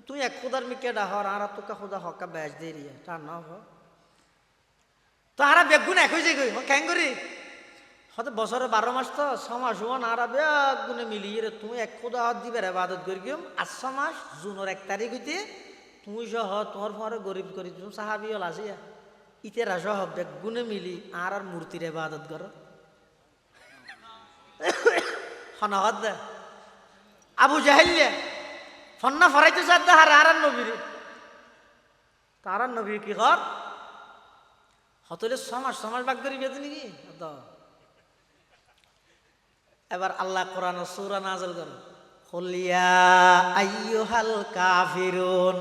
Speaker 2: তুই এক খুদার মিকেটা হর আর তোকে খুদা হকা ব্যাস দিয়ে রিয়া তার না হ তো আর বেগুন এক হয়েছে গই কেন করি হয়তো বছরে 12 মাস তো 6 মাস হন আর বেগুনে মিলিয়ে রে তুমি এক খুদা হাত দিবে রে বাদত করি গিয়ে 8 মাস জুনের 1 তারিখ হইতে তুই সহ তোমার পরে গরিব গরিব তুমি সাহাবি হল আসিয়া ইতেরা সহ বেগুনে মিলি আর আর মূর্তির ইবাদত করো হনহদ দে আবু জাহেল্লে ফন্না ফরাইতে চাদ্দা হার আর নবীর তার নবী কি কর হতলে সমাজ বাগ করি বেঁধে নাকি এবার আল্লাহ কোরআন সূরা নাযিল করে কুল ইয়া আইয়ুহাল কাফিরুন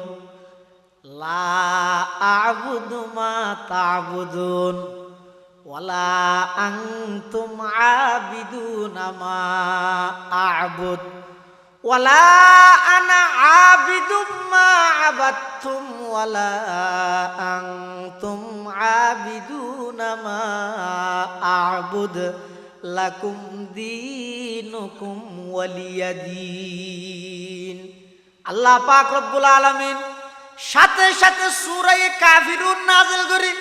Speaker 2: লা আ'বুদু মা তা'বুদুন ওয়ালা আনতুম আবিদুনা মা আ'বুদ ওয়ালা আনা আবিদুম মা আবাদতুম ওয়ালা আনতুম আবিদুনা মা আ'বুদ লাকুম দীনুকুম ওয়ালিয়াদিন। আল্লাহ পাক রব্বুল আলামিন সাথে সাথে সূরা কাফিরুন নাযিল করি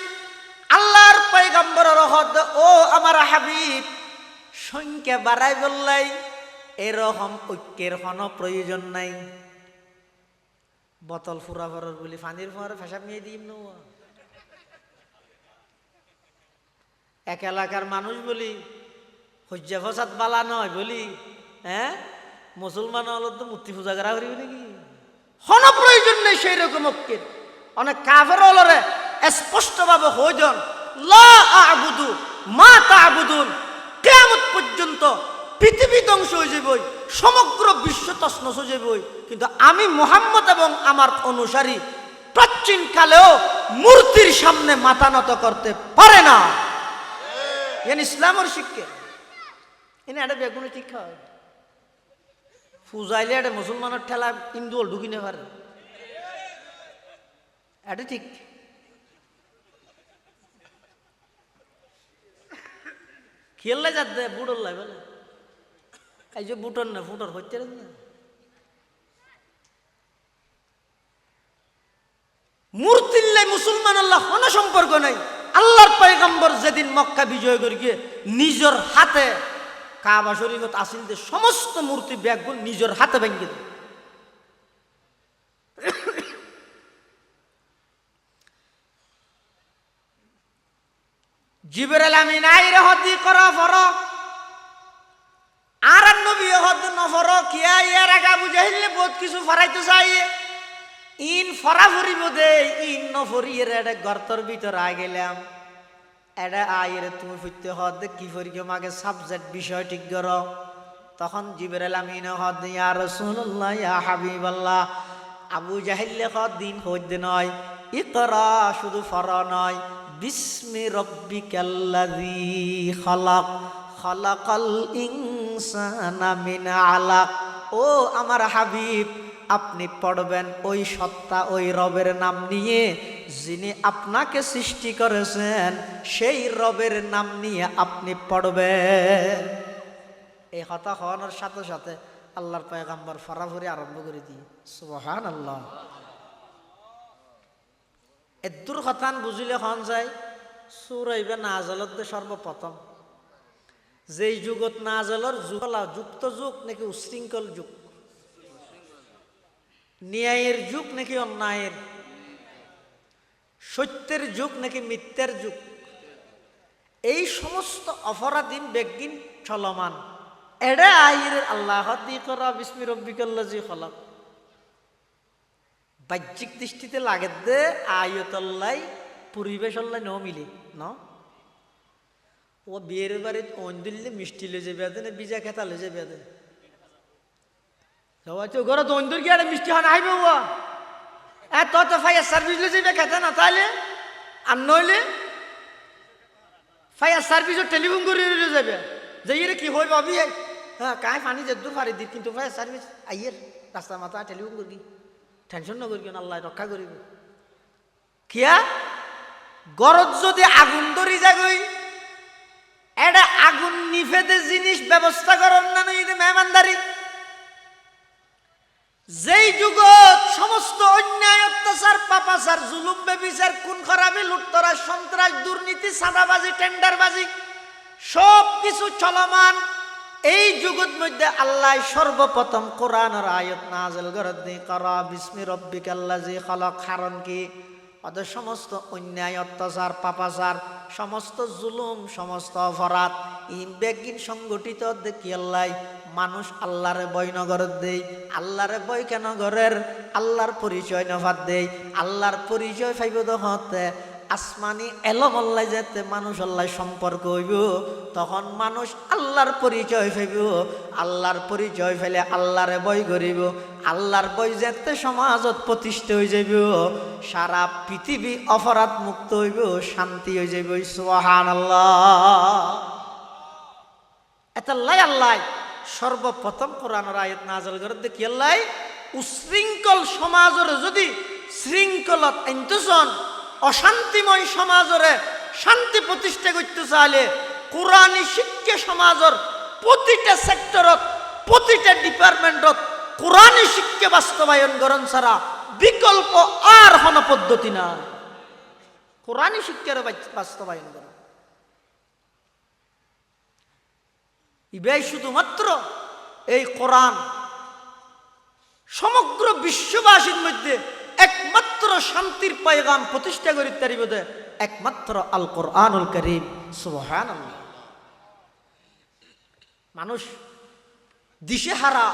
Speaker 2: আল্লাহর পয়গম্বরের হদ ও আমার হাবিব সংখ্যা বাড়াই বললাই এরকম ঐক্যের কোনো প্রয়োজন নাই। বোতল ফুরা ফরর বলি পানির ফোয়ারে ফেসাব নিয়ে দিম না এক এলাকার মানুষ বলি হজ্জা ফসাদ বালা নয় বলি হ্যাঁ মুসলমান হল তো মূর্তি পূজা করা করিবে নাকি কোনো প্রয়োজন নেই সেই রকম ঐক্যের। অনেক কাফের হলরে স্পষ্টভাবে হইজন লা আ'বুদু মা তা'বুদুন কিয়ামত পর্যন্ত পৃথিবী ধ্বংস হয়ে যাবে সমগ্র বিশ্ব তছনছ হয়ে যাবে কিন্তু আমি মুহাম্মদ এবং আমার অনুসারী প্রাচীন কালেও মূর্তির সামনে মাথা নত করতে পারে না। এন ইসলামের শিক্ষা এনে একটা বেগুনে ঠিক হয় ফুজাইলে একটা মুসলমানের ঠেলা হিন্দু ঢুকিনে পারে এটা ঠিক। খেললে যা দে বুড়োর লাই বলে এই যে বুটর না ফুটর হচ্ছে না মূর্তির লাই মুসলমান আল্লাহ কোনো সম্পর্ক নাই। আল্লাহর পয়গম্বর যেদিন মক্কা বিজয় করে গিয়ে নিজের হাতে কাবা শরীফত আসিলদের সমস্ত মূর্তি ব্যাগগুলো নিজের হাতে ভেঙে দেয়। জিবরাইল আমিন আইরে হদি করা ফরক আর নবী হদ নফর কিয়া ইয়ার আগা বুঝাইলে বহুত কিছু ফরাইতে চাই ইন ফরা ফুরিব দে ইন নফরিয়ের এটা গর্তর ভিতর আই গেলাম এটা আইরে তুমি ফুটতে হদ কি ফরিকে মাকে সাবজেক্ট বিষয় ঠিক করো তখন জিবরাইল আমিন হদ ইয়া রাসূলুল্লাহ ইয়া হাবিবাল্লাহ আবু জাহিল্লে হদ দিন হদ নয় ইকরা শুধু ফরা নয় বিস্মি রব্বিকাল্লাযী খালাক খালাকাল ইনসানা মিন আলাক। ও আমার হাবিব আপনি পড়বেন ওই সত্তা ওই রবের নাম নিয়ে যিনি আপনাকে সৃষ্টি করেছেন সেই রবের নাম নিয়ে আপনি পড়বেন। এই কথা হওয়ানোর সাথে সাথে আল্লাহর পয়গম্বর ফরাফরি আরম্ভ করে দিয়ে সুবহানাল্লাহ। এদুর কথান বুঝিলে হন যায় সুরাইবে নাজলত সর্বপ্রথম যেই যুগত নাজলর যুক্ত যুগ নাকি উশৃঙ্খল যুগ ন্যায়ের যুগ নাকি অন্যায়ের সত্যের যুগ নাকি মিথ্যার যুগ এই সমস্ত অপরাধীন বেগিন চলমান এডে আইরে আল্লাহ দি করা বিস্মি রব্বিকাল্লাযী খালাক বাহ্যিক দৃষ্টিতে লাগে দে আয়তল্লাই পরিবেশ আল্লাহ ন মিলে ন ও বিয়ের বাড়িতে অন দিল্লে মিষ্টি লে যাবে না বিজা খেতা লে যাবে ঘরে তো অন্দর গিয়ে একটা মিষ্টি হন আইবে ও তো ফায়ার সার্ভিস লে যাবে খেতে না তাহলে আর নইলে ফায়ার সার্ভিসও টেলিফোন করে যাবে যে ইয়ে কি হই ভাবি হ্যাঁ কায় পানি যে দূর ফারি দি কিন্তু ফায়ার সার্ভিস আইয়ের রাস্তা মাথা টেলিফোন করবি টেনশন না করি আল্লাহ রক্ষা করিব কিয়া গরজ যদি আগুন ধরি যাগই
Speaker 1: এটা আগুন নিভেদে জিনিস ব্যবস্থা করার না নয় মেহমানদারি। যেই যুগত সমস্ত অন্যায় অত্যাচার পাপাচার জুলুম বেবিচার খুন খারাপি লুটতরাজ সন্ত্রাস দুর্নীতি সাদাবাজি টেন্ডারবাজি সব কিছু চলমান, এই যুগত মধ্যে আল্লাহ সর্বপ্রথম কোরআনের আয়াত নাযিল করেন করা বিসমি রব্বিকাল্লাযী খালাক। কারণ কি? ওদের সমস্ত অন্যায় অত্যাচার পাপাচার সমস্ত জুলুম সমস্ত অপরাধ বেগিন সংগঠিত দেখি আল্লাহ মানুষ আল্লাহরে বয় নগর দেই। আল্লাহরে বয় কেন ঘরের? আল্লাহর পরিচয় নফাত দেই। আল্লাহর পরিচয় ফাইব হতে আসমানি এলমল্লাই যেতে মানুষ আল্লাহ সম্পর্ক হইব, তখন মানুষ আল্লাহর পরিচয় পাইব। আল্লাহর পরিচয় ফেলে আল্লাহরে বই করিব। আল্লাহর বই যেতে সমাজত প্রতিষ্ঠা হয়ে যাইব, সারা পৃথিবী অপরাধ মুক্ত হইব, শান্তি হয়ে যাইব। সুবহানাল্লাহ। এতাল্লাই আল্লাহ সর্বপ্রথম কোরআনের আয়াত নাযিল করে দেখি আল্লাহ উশৃঙ্খল সমাজের যদি শৃঙ্খলত এন্তজন অশান্তিময় সমাজরে শান্তি প্রতিষ্ঠা করতে চাইলে কোরআনী শিক্ষা সমাজের প্রতিটা সেক্টরত প্রতিটা ডিপার্টমেন্টত কোরআনী শিক্ষা বাস্তবায়ন করণ ছাড়া বিকল্প আর কোনো পদ্ধতি না। কোরআনী শিক্ষার বাস্তবায়ন করা ইবাই শুধুমাত্র এই কোরআন সমগ্র বিশ্ববাসীর মধ্যে একমাত্র শান্তির পয়গাম প্রতিষ্ঠা করিতে পারিব একমাত্র আল কোরআনুল কারীম। সুবহানাল্লাহ। মানুষ দিশেহারা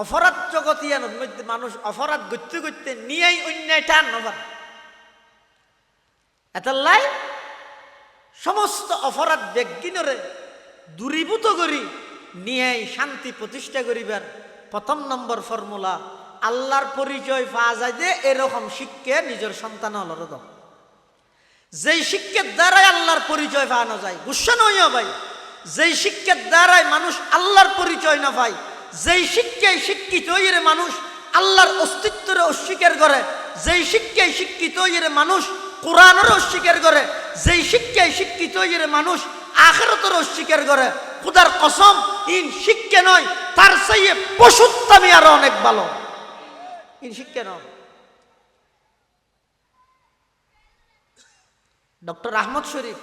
Speaker 1: অপরাধ জগতিয়ানোর মধ্যে মানুষ অপরাধ করতে করতে নিয়েই অন্যায় টান নবার এতাল্লাই সমস্ত অপরাধ বেগিনরে দূরীভূত করি নিয়েই শান্তি প্রতিষ্ঠা করিবার প্রথম নম্বর ফর্মুলা আল্লাহর পরিচয় পাওয়া যায় যে এরকম শিক্ষা নিজের সন্তান হলর দাও। যেই শিক্ষার দ্বারাই আল্লাহর পরিচয় পাওয়ানো যায়, গুসা নইয়া ভাই, যেই শিক্ষার দ্বারাই মানুষ আল্লাহর পরিচয় না পায়, যেই শিক্ষায় শিক্ষিত হইরে মানুষ আল্লাহর অস্তিত্বের অস্বীকার করে, যেই শিক্ষায় শিক্ষিত হইরে মানুষ কোরআনের অস্বীকার করে, যেই শিক্ষায় শিক্ষিত হইরে মানুষ আখিরাতের অস্বীকার করে, খুদার কসম ইন শিক্ষা নয়, তার চাইয়ে পশুত্বামি আরো অনেক ভালো। ইন শিক্ষা নয়। ডক্টর আহমদ শরীফ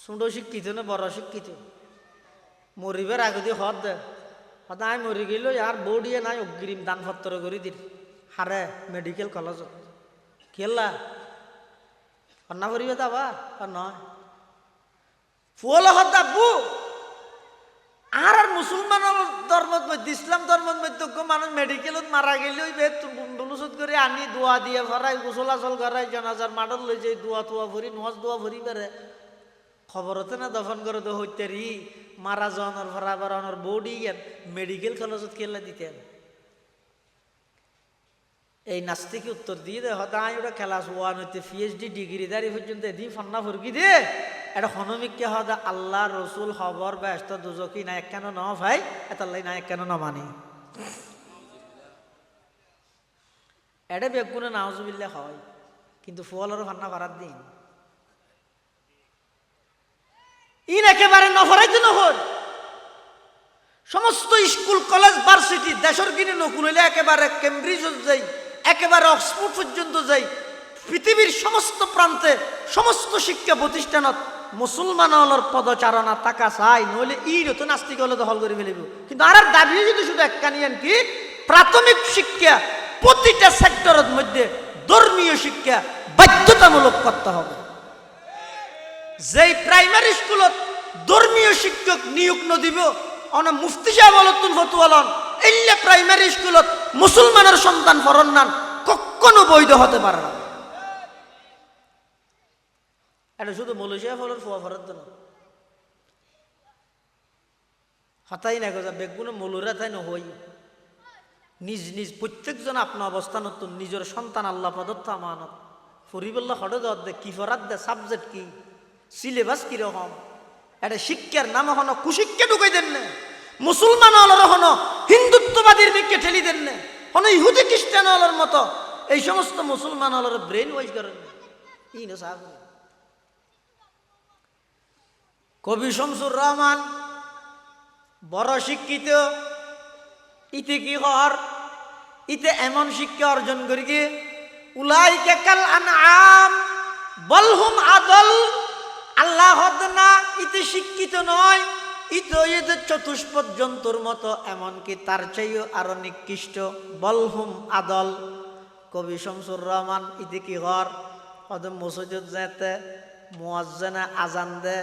Speaker 1: ছোট শিক্ষিত না বড় শিক্ষিত? মরিবার আগে দিয়ে হদ দে হয়তো আমি মরি গেল আর বউডিয়ে নাই অগ্রিম দানপত্র করে দিল হারে মেডিকেল কলেজ খেললা অন্না করিবে যাবা আর নয় ফুল হদ্দাবু আর মুসলমান ধর্মত মধ্যে ইসলাম ধর্মত মধ্যে মানুষ মেডিকেলত মারা গেলে ওই বলুসত করে আনি দোয়া দিয়ে ভরাই গোসলাচল করাই জনাজার মাডল লই যাই দোয়া তোয়া ভরি নোয়াজ দোয়া ভরি বেড়ে খবরতে না দফন করে তো হইতে রি মারা যাওয়ার ভরা বেড়ানোর বডি গেন মেডিকেল কলেজত খেলা দিতেন। এই নাস্তিকে উত্তর দিয়ে দে হয়তো আমি ওটা খেলা ওয়ান হইতে পিএইচডি ডিগ্রি দাঁড়িয়ে পর্যন্ত এদিন ফন্না ফুরকি দে এটা হনমিককে হদা আল্লাহ রসুল খবর ব্যস্ত দুজকি না এক কেন ন ভাই এতাল্লাই না এক কেন ন মানি এটা বেগুনে নাউজুবিল্লাহ হয় কিন্তু ফুয়ালের ফান্না ভাড়ার দিন ইন একেবারে নফরাইতে নহর সমস্ত স্কুল কলেজ ভার্সিটি দেশের কিনে নকুল হইলে একেবারে কেমব্রিজ যাই একেবারে অক্সফোর্ড পর্যন্ত যাই পৃথিবীর সমস্ত প্রান্তে সমস্ত শিক্ষা প্রতিষ্ঠানত মুসলমান হলর পদচারণা টাকা চাই নইলে ইর তো নাস্তিক হলে দখল করে ফেলিব। কিন্তু আর দাবি যদি শুধু একখানিয়ান কি প্রাথমিক শিক্ষা প্রতিটা সেক্টরের মধ্যে ধর্মীয় শিক্ষা বাধ্যতামূলক করতে হবে। যেই প্রাইমারি স্কুলত ধর্মীয় শিক্ষক নিয়োগ নদিব অনা মুফতি সাহেব অলতুল ফতুয়ালন এল্লে প্রাইমারি স্কুলত মুসলমানের সন্তান ফরন নান কখনো বৈধ হতে পারে না। এটা শুধু মৌলশিয়া ফলের ফোয়া ফরার জন্য হতাই না গজা বেগুনে মৌলরা তাই নহই নিজ নিজ প্রত্যেকজন আপনার অবস্থান নিজের সন্তান আল্লাহ প্রদত্ত আমানত ফরিবল্লা হঠাৎ দে কি ফরাত দে সাবজেক্ট কি সিলেবাস কিরকম এটা শিক্ষার নাম হন কুশিক্ষা ঢুকাই দেন না মুসলমান হলর হন হিন্দুত্ববাদীর দিকে ঠেলি দেন না হন ইহুদি খ্রিস্টান হলর মতো এই সমস্ত মুসলমান হলর ব্রেন ওয়াইজ করেন কবি শামসুর রহমান বড় শিক্ষিত, ইতে কি কর, ইতে এমন শিক্ষা অর্জন করি কি উলাইকা কাল আনআম বল হুম আদল। আল্লাহ হদ না, ইতে শিক্ষিত নয়, ইতো এদের চতুষ্পদ জন্তুর মতো, এমনকি তার চেয়েও আরো নিকৃষ্ট। বল হুম আদল। কবি শামসুর রহমান ইতে কি কর, হয়তো মসজিদ যেতে মুয়াজ্জিনে আজান দে,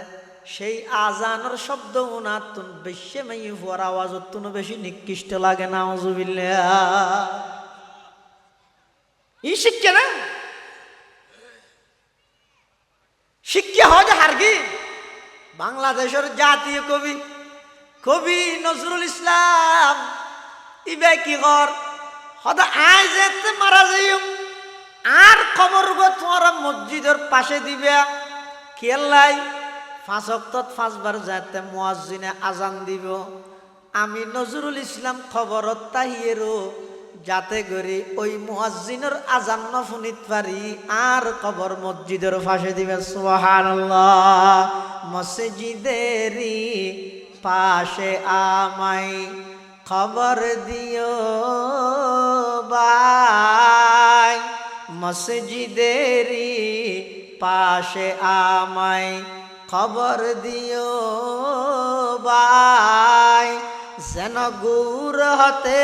Speaker 1: সেই আজানের শব্দ উনাতুন বেশি মাই হওয়ার আওয়াজ তুন বেশি নিকৃষ্ট লাগে। নাউজুবিল্লাহ। এই শিক্ষা না, শিক্ষা হয় যে হারগি। বাংলাদেশের জাতীয় কবি কবি নজরুল ইসলাম ইবে কি কর, হয়তো আয় যেতে মারা যাইম আর কবর গো তোমার মসজিদের পাশে দিবে খেলাই 5 ওয়াক্ত 5 বার যাতে মুয়াজ্জিনে আজান দিব। আমি নজরুল ইসলাম খবরত তাহিয়েরো যাতে করে ওই মুয়াজ্জিনের আজান ন শুনিত পারি আর কবর মসজিদের পাশে দিবে। সুবহানাল্লাহ। মসজিদেরই পাশে আমায় খবর দিও ভাই, মসজিদেরই পাশে আমায় খবর দিও ভাই, যেন গুর হতে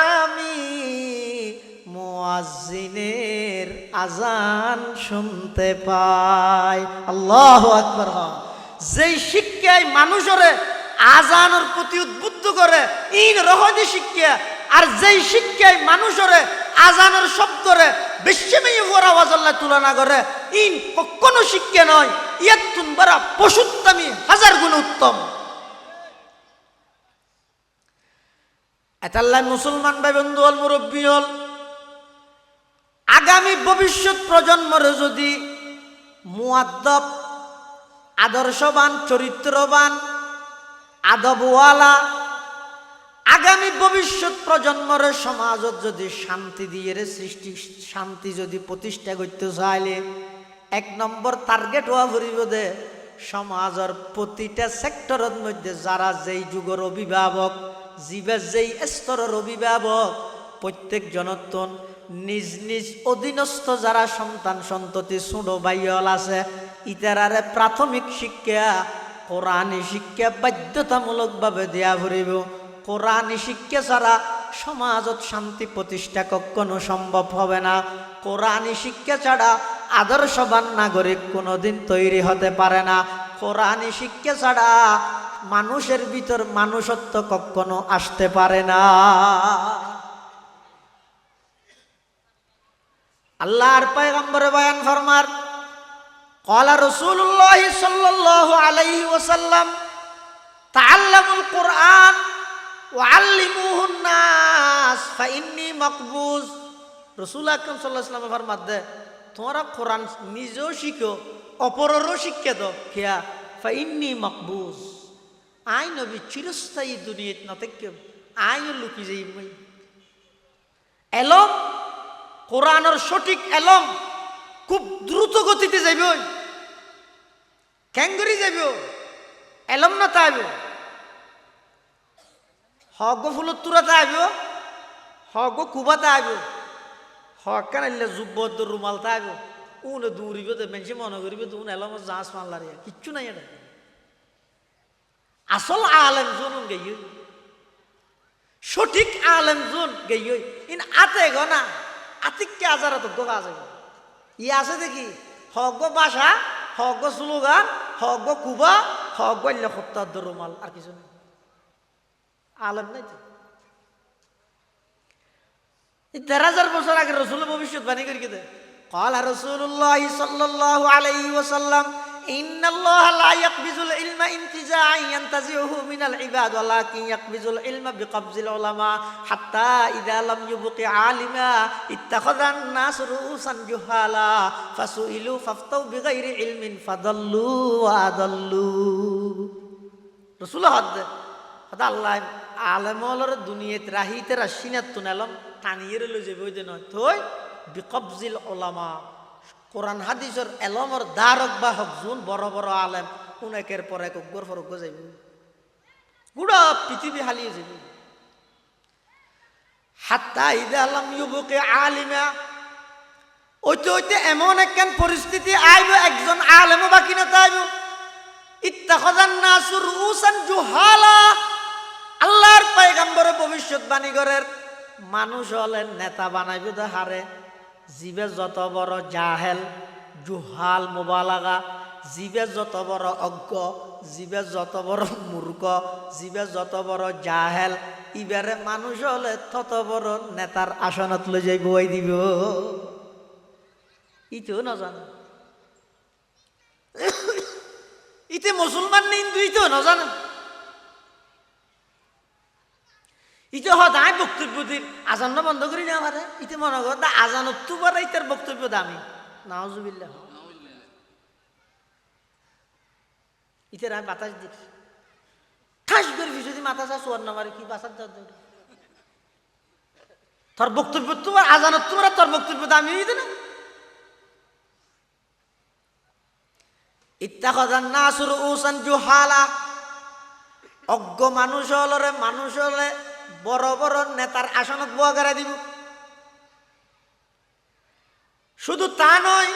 Speaker 1: আমি মুয়াজ্জিনের আজান শুনতে পাই। আল্লাহু আকবার। যেই শিক্ষায় মানুষরে আজানের প্রতি উদ্বুদ্ধ করে ইন রহদি শিক্ষা, আর যেই শিক্ষায় মানুষরে আজানের শব্দরে বিশ্বময়ী হওয়ার আওয়াজ আল্লাহ তুলনা করে, ইন কখনো শিক্ষা নয়। ইয়াত তুনবারা পশুত্তমী 1000 গুণ উত্তম। এতাল্লাহ মুসলমান ভাই বন্ধু হল, মুরব্বী হল, আগামী ভবিষ্যৎ প্রজন্মরে যদি মুআদ্দব, আদর্শবান, চরিত্রবান, আদবওয়ালা আগামী ভবিষ্যৎ প্রজন্মরে সমাজত যদি শান্তি দিয়ে সৃষ্টি, শান্তি যদি প্রতিষ্ঠা করতে চাইলে 1 নম্বর টার্গেট হওয়া ফুরিব দে সমাজের প্রতিটা সেক্টরের মধ্যে যারা যেই যুগের অভিভাবক, জীবের যেই স্তরের অভিভাবক, প্রত্যেক জনতন নিজ নিজ অধীনস্থ যারা সন্তান সন্ততি ছোট ভাইয়ল আছে, ইতারারে প্রাথমিক শিক্ষা কোরআনী শিক্ষা বাধ্যতামূলকভাবে দেয়া ফুরিব। কোরআনী শিক্ষা ছাড়া সমাজত শান্তি প্রতিষ্ঠা কখনো সম্ভব হবে না। কোরআনী শিক্ষা ছাড়া আদর্শবান নাগরিক কোনোদিন তৈরি হতে পারে না। কোরআনী শিক্ষা ছাড়া মানুষের ভিতর মানুষত্ব কখনো আসতে পারে না। আল্লাহর পয়গম্বরে বয়ান ফরমার, ক্বালা রাসূলুল্লাহ সাল্লাল্লাহু আলাইহি ওয়াসাল্লাম তাআল্লামুল কুরআন ওয়া আল্লিমুহুন নাস ফাইন্নী মাকবুজ। রাসূল আকরাম সাল্লাল্লাহু আলাইহি ওয়াসাল্লাম ফরমাতে, তোমরা কোরআন নিজেও শিখো, অপরেরও শিক্ষা দাও। কিয়া ফাইন্নী মাকবুজ, আই নবী চিরস্থায়ী দুনিয়াত না থেকে আইও লুকি যাই। এলম কোরআনের সঠিক এলম খুব দ্রুত গতিতে যাইব, ক্যাঙ্গরি যাইব, এলম না তাইব হগ ফুলত তুরাতে আইব, হগ কুবাতে আইব, হক কেন যুব্বত রুমাল তাইব, উনে দৌড়িব, মেনসে মনে করিব তো উন এলম জাহাজ মানলার কিচ্ছু নাই। এটা আসল আলেম জুন গেই, সঠিক আলেম জুন গেই ইন আতে গনা আতিককে আজার তো গো আছে ই আছে দেখি হগ বাসা, হগ স্লোগান, হগ কুবা, হগ সপ্তাহ রুমাল, আর কিছু নেই। আলেম নাই তো। 1000 বছর আগে রাসূল ভবিষ্যৎবাণী করি কে ক্বালা রাসূলুল্লাহ সাল্লাল্লাহু আলাইহি ওয়াসাল্লাম ইন্নাল্লাহা লা ইয়াকবিজুল ইলমা ইনতিজাআন ইয়ানতাজিউহু মিনাল ইবাদ ওয়ালাকিন ইয়াকবিজুল ইলমা বিকবজিল উলামা হাত্তা ইযা লাম ইউবকি আলিমা ইত্তাখাযান নাস রুউসান জুহালা ফাসুইলু ফাফতাউ বিগাইরি ইলমিন ফাদাল্লু ওয়া আদাল্লু। রাসূল হদ আল্লাহ আলেমলর দুনিয়াত রাহিতে রাশিনাত তুনালম টানিয়ে লই যাবে ওই দিন থই বিকবজিল উলামা, কোরআন হাদিসের এলমর দারক বাহক জুন বড় বড় আলেম উনেকের পর এক অজ্ঞর পর অজ্ঞ যাইব গুড়া পৃথিবী হালিয়ে যাবে হাত্তা ইদা লাম ইউবকি আলিমা ওইতে ওইতে এমন একখান পরিস্থিতি আইব একজন আলেমও বাকি না তাইব ইত্তাখাযান নাসু রুউসান জুহালা আল্লাহর পয়গম্বরে ভবিষ্যৎবাণী করের মানুষ হলেন নেতা বানাইব হারে জিবে যত বড় জাহেল জুহাল মুবালাগা জিবে যত বড় অজ্ঞ জিবে যত বড় মূর্খ জিবে যত বড় জাহেল ইবারে মানুষ হলে তত বড় নেতার আসনত লই যাই বই দিব ইতেও না জানে ইতে মুসলমান না হিন্দু ইতেও না জানে ইতে হদায় বক্তব্য দিন আজান না বন্ধ করি না আমারে ইতে মনে কর দা আজানত তো বড় ইতার বক্তব্য দামি নাউজুবিল্লাহ ইতের আমি বাতাস দিই ঠাস করে যদি মাথা চা সোয়ার না মারে কি বাসার দৌড় তোর বক্তব্য তোমার আজানত তোমার তোর বক্তব্য দামি হইতে না ইত্তাখাযান নাসু রুউসান জুহালা অজ্ঞ মানুষ হলে বড় বড় নেতার আসনত বুয়া করে দিব শুধু তা নয়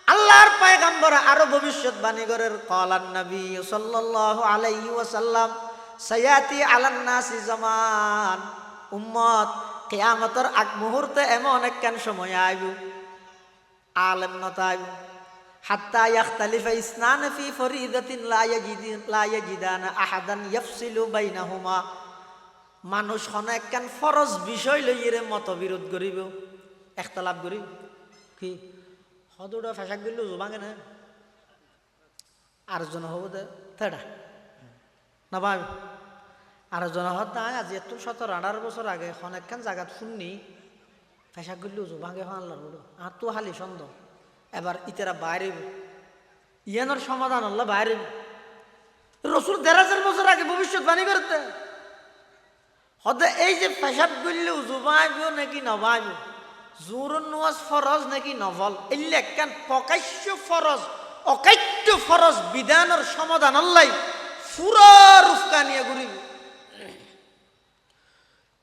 Speaker 1: আল্লাহর পয়গম্বর আরো ভবিষ্যৎবাণী করেন ক্বালান নবী সাল্লাল্লাহু আলাইহি ওয়াসাল্লাম সায়াতি আলান নাসি জামান উম্মত কিয়ামতের আগ মুহূর্তে এমন একখান সময় আইব আলেম নতাইব হাত্তা ইয়াখতালিফা ইসনান ফি ফরিদাতিন লা ইয়াজিদানা আহাদান ইয়াফসিলু বাইনাহুমা মানুষ হন একখান ফরজ বিষয় লইয়ে মতবিরোধ করিব ইখতিলাফ করিব কি হদুড়া ফেসাক গেল জোবাঙ্গে না আর জন হব দে থেড়া না ভাই আর জন হত না আজ এত 17-18 বছর আগে এখন একখান জায়গাত শুননি ফেসাক গেল জোবাঙ্গে হন আল্লাহ বড় আর তো হালি সন্দেহ এবার ইতেরা বাইরে ইয়ানোর সমাধান আল্লাহ বাইরে রসুল 1000 বছর আগে ভবিষ্যৎবাণী করতে হতে এই যে পেশাব করলে জুবাইব নাকি নবাইব জোরন নোয়াজ ফরজ নাকি নভল এলে একখান প্রকাশ্য ফরজ অকাট্য ফরজ বিধানের সমাধান আল্লাহ পুরা রুফকা নিয়ে ঘুরিব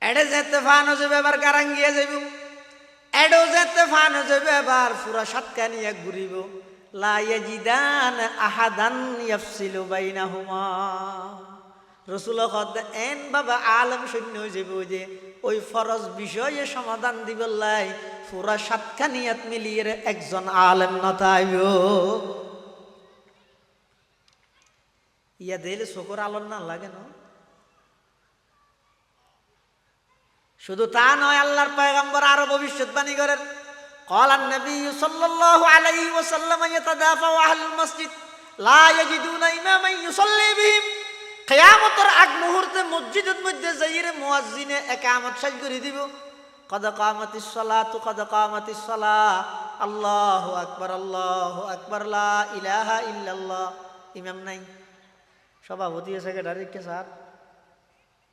Speaker 1: এডে যেতে ফান যাবে এবার গারাঙ্গিয়ে যাইব এডো যেতে ফান যাবে এবার পুরা সাতকা নিয়ে ঘুরিব লা ইয়াজিদান আহাদান ইয়াফসিলু বাইনাহুমা রসুল এন বাবা আলম সৈন্য হয়ে যাবে যে ওই ফরজ বিষয়ে সমাধান দিবল্লাই পুরা সাতখানিয়াত মিলিয়ে একজন আলেম নতাইব ইয়া দিলে চকুর আলোর না লাগে না শুধু তা নয় আল্লাহর পয়গম্বর আরো ভবিষ্যৎবাণী করেন ক্বালান নবী সাল্লাল্লাহু আলাইহি ওয়াসাল্লাম ইয়াতাদাফা আহলুল মসজিদ লা ইয়াজিদুনা ইমামান ইউসাল্লি বিহিম কিয়ামতের আগ মুহূর্তে মসজিদের মধ্যে যাইরে মুয়াজ্জিনে ইকামত শেষ করে দিব কদ কামাতিস সালাতু কদ কামাতিস সালাহ আল্লাহু আকবার লা ইলাহা ইল্লাল্লাহ ইমাম নাই সভাপতি সেক্রেটারি কে স্যার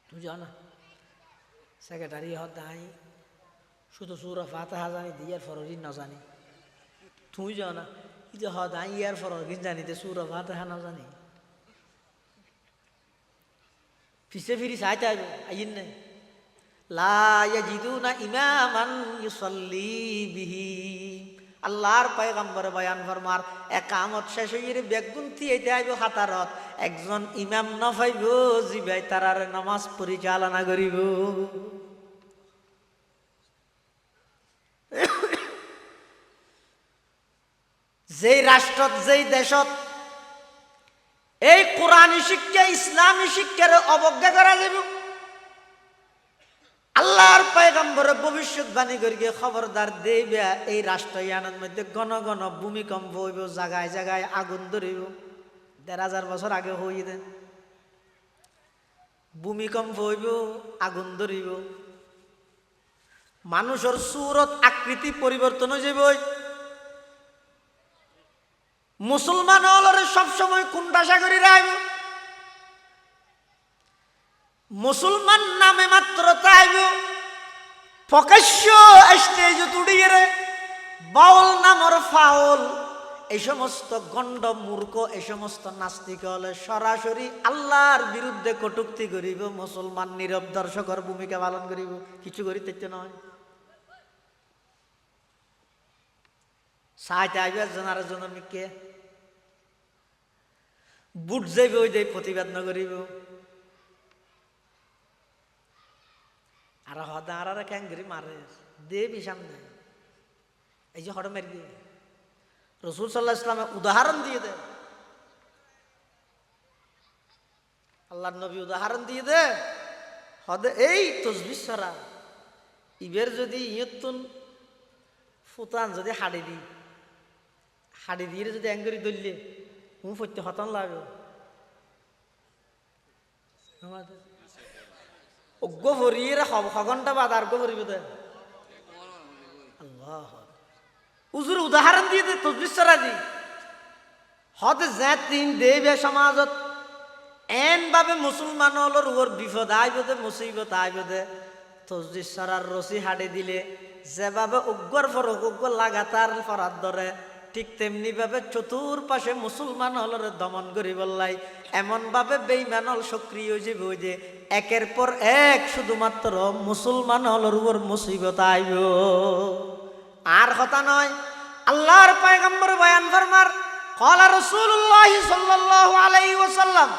Speaker 1: তুই জানা সেক্রেটারি হদাই শুধু সূরা ফাতিহা জানি দিয়ার ফরজি না জানি তুই জানা এই যে হদাই ইয়ার ফরজি জানিতে সূরা ফাতিহা না জানি পিছে ফিরি চাইতে আইব আইন না লা ইয়াজিদুনা ইমামান ইউসাল্লি বিহি আল্লাহর পয়গম্বর বয়ান ফরমার একামত শেষ হইরে বেগুনতি আইতে আইব হাতারত একজন ইমাম না পাইব জিবাই তারার নামাজ পরিচালনা করিব যেই রাষ্ট্রত যেই দেশত এই কোরআনী শিক্ষা ইসলামী শিক্ষার অবজ্ঞা করা যাব আল্লাহর পয়গম্বরের ভবিষ্যৎবাণী করিয়ে খবরদার দেবে এই রাষ্ট্রয়ানের মধ্যে ঘন ঘন ভূমিকম্প হইব জায়গায় জায়গায় আগুন ধরিব 1000 বছর আগে হইয়ে দেন ভূমিকম্প হইব আগুন ধরিব মানুষের সুরত আকৃতি পরিবর্তন হয়ে যাব মুসলমান হলরে সবসময় কুন্ডাসা করে রাখব মুসলমান নামে মাত্র তাইব প্রকাশ্য স্টেজ তুড়িয়ে বাউল নামর ফাউল
Speaker 2: এই সমস্ত গণ্ড মূর্খ এই সমস্ত নাস্তিক হলে সরাসরি আল্লাহর বিরুদ্ধে কটূক্তি করিব, মুসলমান নীরব দর্শকের ভূমিকা পালন করিব, কিছু করিতে নয়। সাইতে আইবে জনার জনের মিকে বুট যাইবে, ওই যাই প্রতিবাদ ন করিব। আর হদা আর ক্যাঙ্গরি মারে দেবি সামনে, এই যে হড় মেরে গিয়ে রসুল সাল্লাহ ইসলামে উদাহরণ দিয়ে দে, আল্লাহ নবী উদাহরণ দিয়ে দে হদে এই তসবিহ ছাড়া ইবের যদি ইয়তুন ফুতান যদি হাড়ি দিয়ে যদি অ্যাঙ্গরি দলিয়ে হুম ফইতে হতন লাগবে অজ্ঞ ভরিয়ে ঘন্টা বাদ আর ভরিব দে আল্লাহ উজুর উদাহরণ দিয়ে দে তসবিহ ছাড়া দি হতে তিন দেবে সমাজত এন ভাবে মুসলমান হলোর ওর বিপদ আইব দে, মুসিবত আইব দে। তসবিহ ছাড়ার রশি হাড়ি দিলে যেভাবে উগ্র পর উগ্র লাগাতার ফরাত ধরে, ঠিক তেমনি ভাবে চতুর্পাশে মুসলমান হলরে দমন করি বললাই, এমন ভাবে বেঈমান হল সক্রিয় যে বই যে একের পর এক শুধুমাত্র মুসলমান হলর উপর মুসিবত আইব। আর কথা নয়, আল্লাহর পয়গম্বর বয়ান ফরমার ক্বালা রাসূলুল্লাহ সাল্লাল্লাহু আলাইহি ওয়াসাল্লাম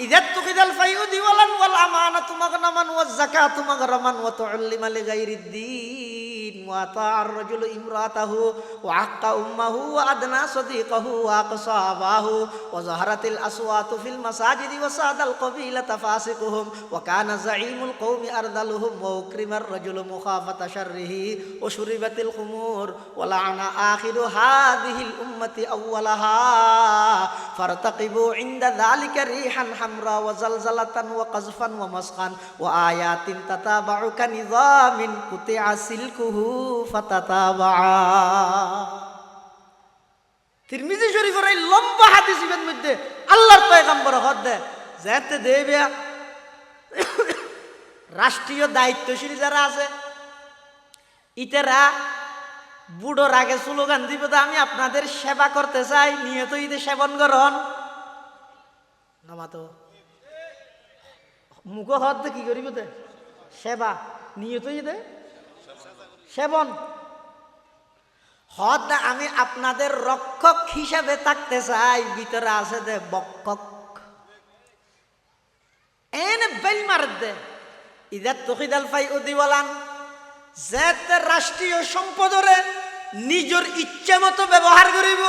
Speaker 2: ইযা তুকিদাল ফায়ুদি ওয়াল আমানাতু মাগনামান ওয়াজ যাকাতু মাগরামান ওয়া তুআল্লিমা লিগাইরিদ্দিন ওয়া তা'আর রাজুলু ইমরাতাহু ওয়া আক্কা উম্মাহু ওয়া আদনা সাদিকাহু ওয়া aqsa আবাহু ওয়া যাহারাতিল আসওয়াতু ফিল মাসাজিদি ওয়া সাদাল কাবিলাতা ফাসিকুহুম ওয়া কানা যাঈমুল কওমি আরদালুহুম ওয়া উকরিমার রাজুলু মুখাফাতা শাররিহি ওয়া শুরিবাতিল খুমুর ওয়া লা'না আখিরু হাযিহিল উম্মতি আউওয়ালাহা ফারতাকিবু ইনদা যালিকা রিহান হামরা ওয়া জালজালাতান ওয়া কাযফান ওয়া মাসখান ওয়া আয়াতিন তাতাবাউ কানিযামিন কুতিআ সিলকুহু ফাতাতাবা। তিরমিজি শরীফের এই লম্বা হাদিসের মধ্যে আল্লাহর পয়গম্বর হদ দেয় যেতে দেবে রাষ্ট্রীয় দায়িত্বশীল যারা আছে ইতেরা বুড়োর আগে স্লোগান দিব, আমি আপনাদের সেবা করতে চাই, নিয়ত ঈদে সেবন গ্রহণ নামাতো মুখ হদ কি করিব দে সেবা, নিয়ত ঈদে সেবন হদ আমি আপনাদের রক্ষক হিসাবে থাকতে চাই, ভিতরে আছে দে বক্ষক এনে বেল মার দে ইদা তুকিদাল ফায়ুদি ওয়ালান যেতে রাষ্ট্রীয় সম্পদরে নিজের ইচ্ছা মতো ব্যবহার করিব।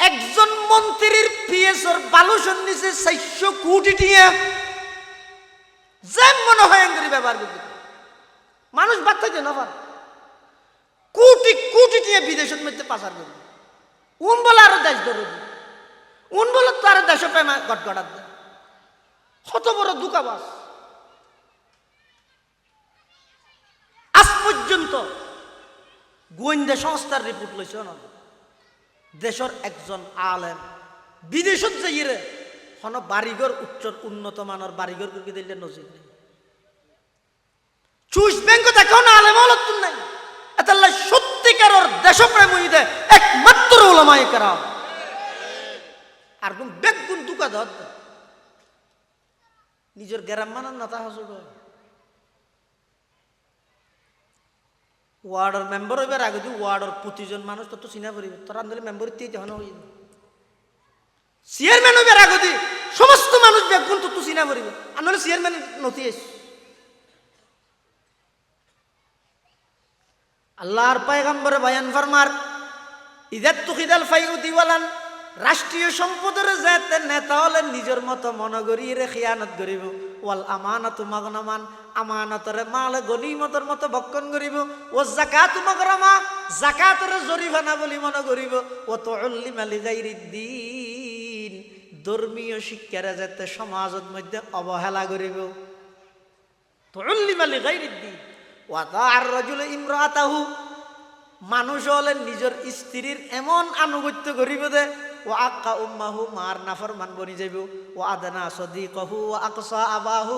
Speaker 2: একজন মন্ত্রীর পিএসর বালুসন নিচে 400 কোটি টিয়া যে মনে হয় এঙ্গরি ব্যবহার করতে মানুষ বাদ থাকে না পার কোটি কোটি টিয়া বিদেশের মধ্যে পাচার করবে। উন বলে আরো দেশ ধরে উন বলে তো আরো দেশ প্রেমা গটগটার দেয়, কত বড় দুকাবাস। আজ পর্যন্ত গোয়েন্দা সংস্থার রিপোর্ট লইছে না দেশের একজন আলেম বিদেশত যাইরে কোনো বাড়িঘর উচ্চ উন্নত মানের বাড়িঘর করে দিলে নজির নেই। চুইস ব্যাংক দেখাও না আলেম হলত নাই, এতাল্লা সত্যিকারের দেশপ্রেম হইতে একমাত্র ওলামায়ে কেরাম আর কোন বেগুন দুকা ধর নিজের গ্রাম মানার না তা হাসুর ওয়ার্ডের মেম্বার হইবার আগে ওয়ার্ডের প্রতিজন মানুষ তত চিনা পড়িবে, তোর আন্দোলন মেম্বার হন হয়ে চেয়ারম্যান হইবার আগে সমস্ত মানুষ বেগুন তত চিনা পড়িবে, আন্দোলন চেয়ারম্যান নথি এস। আল্লাহর পয়গম্বর বয়ান ফরমার ইযা তুকিদাল ফায়ুদি ওয়ালান রাষ্ট্রীয় সম্পদের যেতে নেতা হলে নিজের মতো মনে করিয়ে খিয়ানত করিব। ওয়াল আমানাতু মাগনামান আমানতরে মাল গনিমতের মতো ভক্ষণ করিব। ও যাকাতু মাগরামা যাকাতরে জরিমানা বলি মনে করিব। ও তুআল্লিমা লিগাইরিদ্দিন ধর্মীয় শিক্ষারে যেতে সমাজের মধ্যে অবহেলা করিব। তুআল্লিমা লিগাইরিদ্দিন ওয়া তা'আর রাজুলু ইমরাতাহু মানুষ হলে নিজের স্ত্রীর এমন আনুগত্য করিব দে ও আক্কা উম্মাহু মার নাফরমান বনি যাইব। ও আদনা সদিকহু ও আকসা আবাহু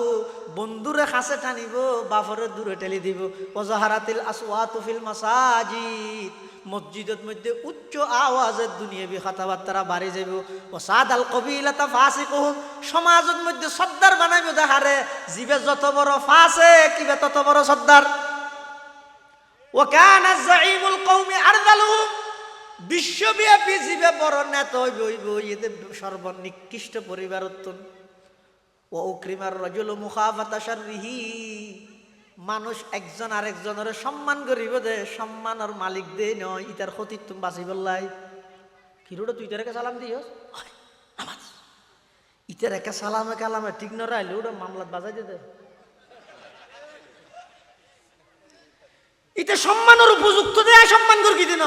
Speaker 2: বন্ধুরে কাছে টানিব, বাপরে দূরে ঠেলি দিব। ও জাহারাতিল আসওয়াতু ফিল মাসাজিদ
Speaker 1: মসজিদের মধ্যে উচ্চ আওয়াজের দুনিয়াবি কথাবার্তা বাড়ি যাব। ও সাদাল কবিলাতা ফাসিকুহুম, সমাজের মধ্যে সর্দার বানাইব দেখারে, জিবে যত বড় ফাসে কিবে তত বড় সর্দার। ও কানা যাইমুল কওমি আরযালুহুম, বিশ্বব্যাপী জিবে বড় নেতা হইব হইব এতে সর্বনিকৃষ্ট পরিবারত্তন। ও উকরিমার রাজুলু মুখাফাতা শাররিহি, মানুষ একজন আরেকজনের সম্মান করিব দে, সম্মানের মালিক দে নয় ইতার ক্ষতি তুমি বাঁচি বললাই। কিরোটা তুই তার একা সালাম দিস, ইতার একা সালামে কালামে ঠিক না রাইলে ওটা মামলাত বাজাই দে। ইতে সম্মানের উপযুক্ত দেয় সম্মান করি কি দিন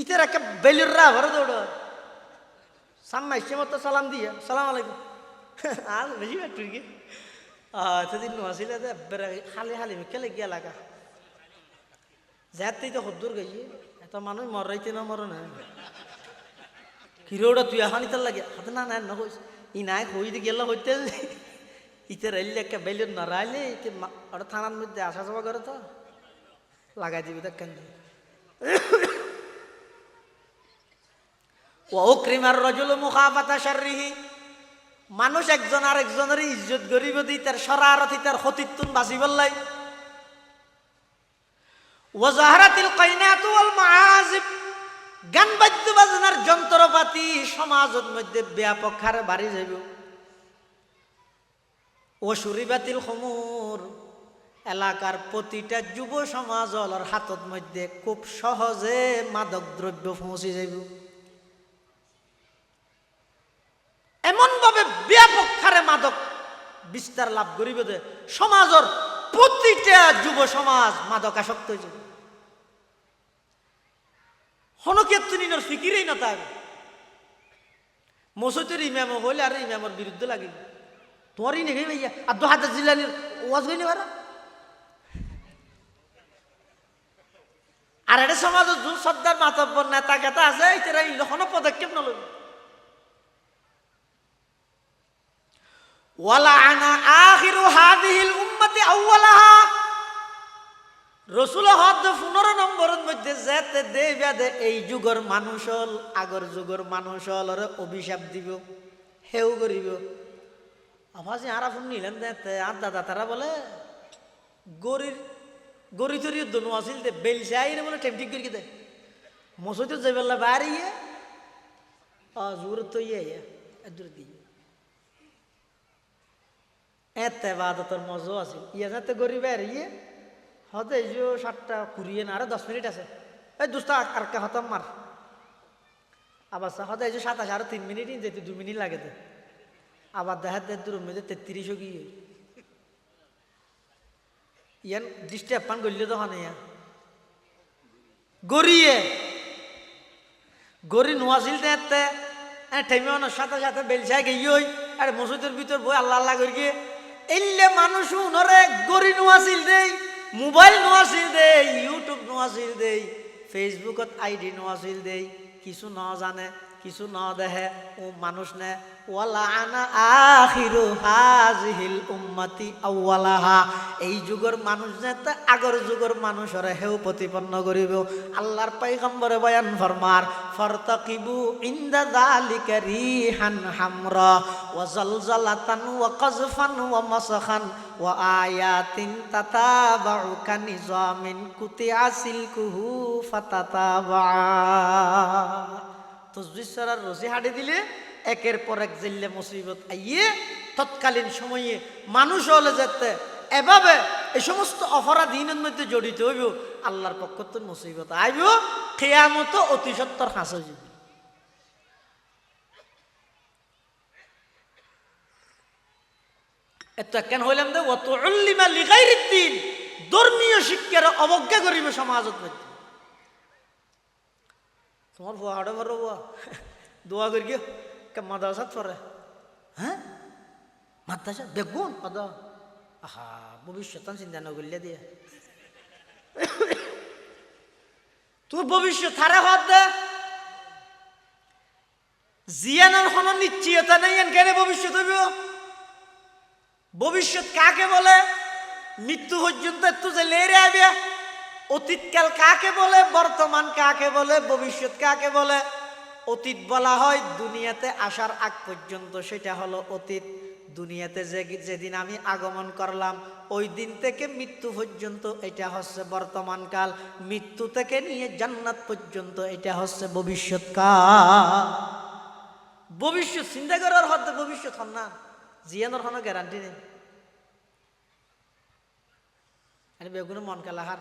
Speaker 1: ইতার একা বেলুর রা ভরে দৌড় সাম্মা ইচ্ছে মতো সালাম দিয়ে সালাম আলাইকুম আর বেশি একটু কি সেদিন নোয়াছিলে খালি খালি কেলে গিয়া লাগা যাতেই তো হদ্দুর গেছি এত মানুষ মরাইতে না মর না কিরোটা তুই এখন ইতার লাগে হাতে না না না হইস ই নাই হইতে গেল হইতে ইতে রাইলে একটা বেলুন না রাইলে ওটা থানার মধ্যে আসা যাওয়া করে তো লাগাই দিবি দেখেন। ও উকরিমার রাজুলু মুখাফাতা শাররিহি, মানুষ একজন আরেকজনের ইজ্জত গরিব দি তার শরারতি তার ক্ষতিত্বন বাঁচি বললাই। ওয়া জাহরাতিল কাইনাতু ওয়াল মাআজিব, গান বাদ্য বাজনার যন্ত্রপাতি সমাজের মধ্যে ব্যাপক হারে বাড়ি যাইব। ও শুরিবাতিল খুমুর, এলাকার প্রতিটা যুব সমাজের হাতত মধ্যে খুব সহজে মাদক দ্রব্য পৌঁছে যাইব। এমন ভাবে ব্যাপক হারে মাদক বিস্তার লাভ করিব যে সমাজের প্রতিটা যুব সমাজ মাদক আসক্ত হয়ে যাবে। হনক্ষেত্রিনীর ফিকিরেই না তাই মসজিদের ইমাম হইলে আর ইমামের বিরুদ্ধে লাগিল তোমারই নেই ভাইয়া আব্দুল হাজার জিলানির ওয়াজ হইনি ভাড়া আর এটা সমাজের যোন সর্দার মাতব্বর নেতা কেতা আছে এরা কোনো পদক্ষেপ নলইব। ওয়ালাআনা আখিরু হাদিহিল উম্মতি আউওয়ালাহা, রাসূল হদ 15 নম্বরের মধ্যে যেতে দেবে দে এই যুগের মানুষ হল আগর যুগের মানুষ হল অভিশাপ দিব হেউ করিব। আভাসি আরাফুন নিলেন দেতে আর দাদা তারা বলে গরি তরি দনু আসিল দে বেলসাই বলে টেমটিক করি দে মসজিদে যাই বললা বাইরে ইয়ে জোর তো ইয়ে দূর দিয়ে এতে বাদতর মজা আছে ইয়ে যাতে গরিব আর ইয়ে হতে এই যে 7টা কুড়িয়ে না আরে 10 মিনিট আছে এই দুস্তা আর কে হতাম মার আবার হতে এই যে 27 আরো 3 মিনিট যেতে 2 মিনিট লাগে দে আবার দেখা দেয় দূর মধ্যে 33 গিয়ে ইয়ান ডিস্টার্ব পান গড়লে তো হয় গড়িয়ে গড়ি নোয়াছিল দেখতে ঠেমে সাথে সাথে বেলসায় গিয়ে আর মসজিদের ভিতর বই আল্লাহ আল্লাহ করি গিয়ে এলে মানুষ উনরে গড়ি নোয়াছিল দেই মোবাইল নোয়াছিল দেই ইউটিউব নোয়াছিল দেই ফেসবুকত আইডি নোয়াছিল দেই কিছু ন জানে কিছু ন দেখে ও মানুষ নে ওয়ালাআনা আখিরু হাযিহিল উম্মতি আউওয়ালাহা, এই যুগের মানুষ যেতে আগর যুগের মানুষরে হেউ প্রতিপন্ন করিব। আল্লাহর পয়গম্বরে বয়ান ফরমার ফারতাকিবু ইনদা যালিকা রিহান হামরা ওয়া জালজালাতান ওয়া কাযফান ওয়া মাসখান ওয়া আয়াতিন তাতাবাউ কানিজামিন কুতিয়া সিলকুহু ফাতাতাবা। তসবিহর রশি হাঁটি দিলে একের পর এক জিল্লে মুসিবত আইয়ে তৎকালীন সময়ে মানুষ হলে যেতে এভাবে এই সমস্ত অপরাধীনের মধ্যে জড়িত হইব আল্লাহর পক্ষ তো মুসিবত আইব কিয়ামত অতি সত্তর হাস হয়ে যাবে। এত কেন হইলাম দে অত উল্লিমা লিগাইরিদ দ্বীন, ধর্মীয় শিক্ষার অবজ্ঞা করিবে সমাজত মধ্যে। তোমার ভুয়া হাড়ে ভরো ভুয়া দোয়া করি গিয়ে মাদ্রাসাত পড়ে হ্যাঁ মাদ্রাসা বেগুন আদা আহা ভবিষ্যৎ চিন্তা নগরলে দিয়ে তোর ভবিষ্যৎ হারে হাত দে জিয়ানোর কোনো নিশ্চয়তা নেই কেন ভবিষ্যৎ হইব। ভবিষ্যৎ কাকে বলে? মৃত্যু পর্যন্ত একটু যে লেরে আইবে অতীতকাল কাকে বলে, বর্তমান কাকে বলে, ভবিষ্যৎ কাকে বলে? অতীত বলা হয় দুনিয়াতে আসার আগ পর্যন্ত, সেটা হলো অতীত। দুনিয়াতে যেদিন আমি আগমন করলাম ওই দিন থেকে মৃত্যু পর্যন্ত এটা হচ্ছে বর্তমানকাল। মৃত্যু থেকে নিয়ে জান্নাত পর্যন্ত এটা হচ্ছে ভবিষ্যৎকাল। ভবিষ্যৎ চিন্তা করার হতে ভবিষ্যৎ হন না, জিয়ানোর কোনো গ্যারান্টি নেই। আরে বেগুনো মন কালাহার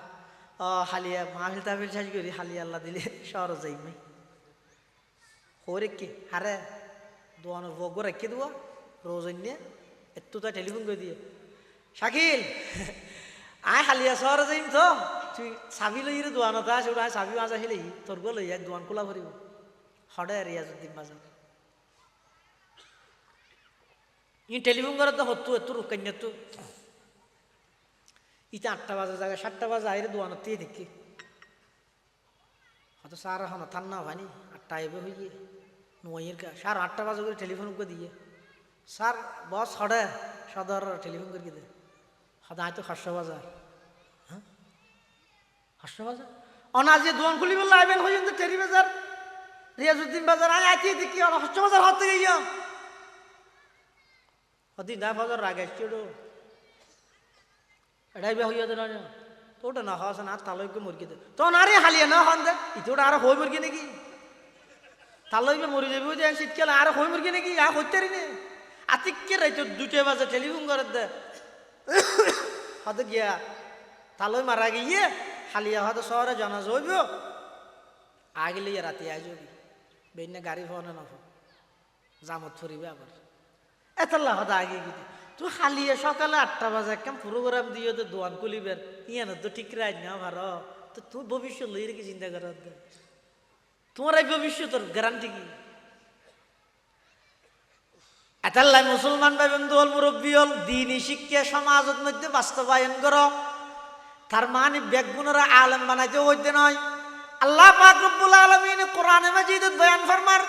Speaker 1: হালিয়া মাহফিল তাহফিল শেষ করি, হালিয়া আল্লাহ দিলে শহর যাইমাই হরে কি হারে দোয়ানো ভোগ রেখে দেবো রোজ নিয়ে একটু তো টেলিফোন করে দিয়ে শাকিল আয় হালিয়া শহর যাইম তো তুই চাবি লই দোয়ানো তা আছে ওটা চাবি মাছ আহিলে তোর গো লইয়া দোয়ান খোলা ভরিব হরে রিয়াজুদ্দিন বাজার ই টেলিফোন করে তো হতো একটু রুকাইনা তো ইতে 8টা বাজার জায়গায় 7টা বাজে আইরে দোয়ানো দিয়ে দেখি হয়তো সার এখন থান্না হয়নি 8টা আইবে হইয়ে নয়ের কা সার 8টা বাজে করে টেলিফোন করে দিয়ে স্যার বস হরে সদর টেলিফোন করে দে হয়তো হয়তো 500 বাজার হ্যাঁ 500 বাজার অনাজে দোয়ান খুলি বললে আইবেন হইন তো টেরি বাজার রিয়াজুদ্দিন বাজার আয় আইতে দেখি 500 বাজার হতে গিয়া হদি না বাজার রাগে চিড়ো এটাই বে হইয়া দেনা তো ওটা না হওয়া না তালইকে মুরগি দে তো না রে হালিয়া না হন দে ইতোটা আর হই মুরগি নাকি তালইকে মরি যাবি যে শীতকাল আর হই মুরগি নাকি আ হইতে রে নে আতিককে রাইতো 2টা বাজে টেলিফোন করে দে হয়তো গিয়া তালই মারা গিয়ে হালিয়া হয়তো শহরে জানাজ হইব আগলে রাতে আই যাবি বেনে গাড়ি ফোনে না জামত ফুরিবে আবার এতলা হয়তো আগে গিয়ে তুই হালিয়ে সকালে 8টা বাজে একদম প্রোগ্রাম দিয়ে তো দোয়ান কুলিবের ইয়ানো তো ঠিক রাই না ভালো তো তুই ভবিষ্যৎ লই রেখে চিন্তা করার তোমার এই ভবিষ্যতের গ্যারান্টি কি? এতাল্লাই মুসলমান ভাই বন্ধু হল মুরব্বী হল দিনই শিক্ষা সমাজের মধ্যে বাস্তবায়ন করো তার মানে বেগুনরা আলেম বানাইতে হইতে নয়। আল্লাহ পাক রব্বুল আলামিন কোরআনে মাজিদত বয়ান ফরমার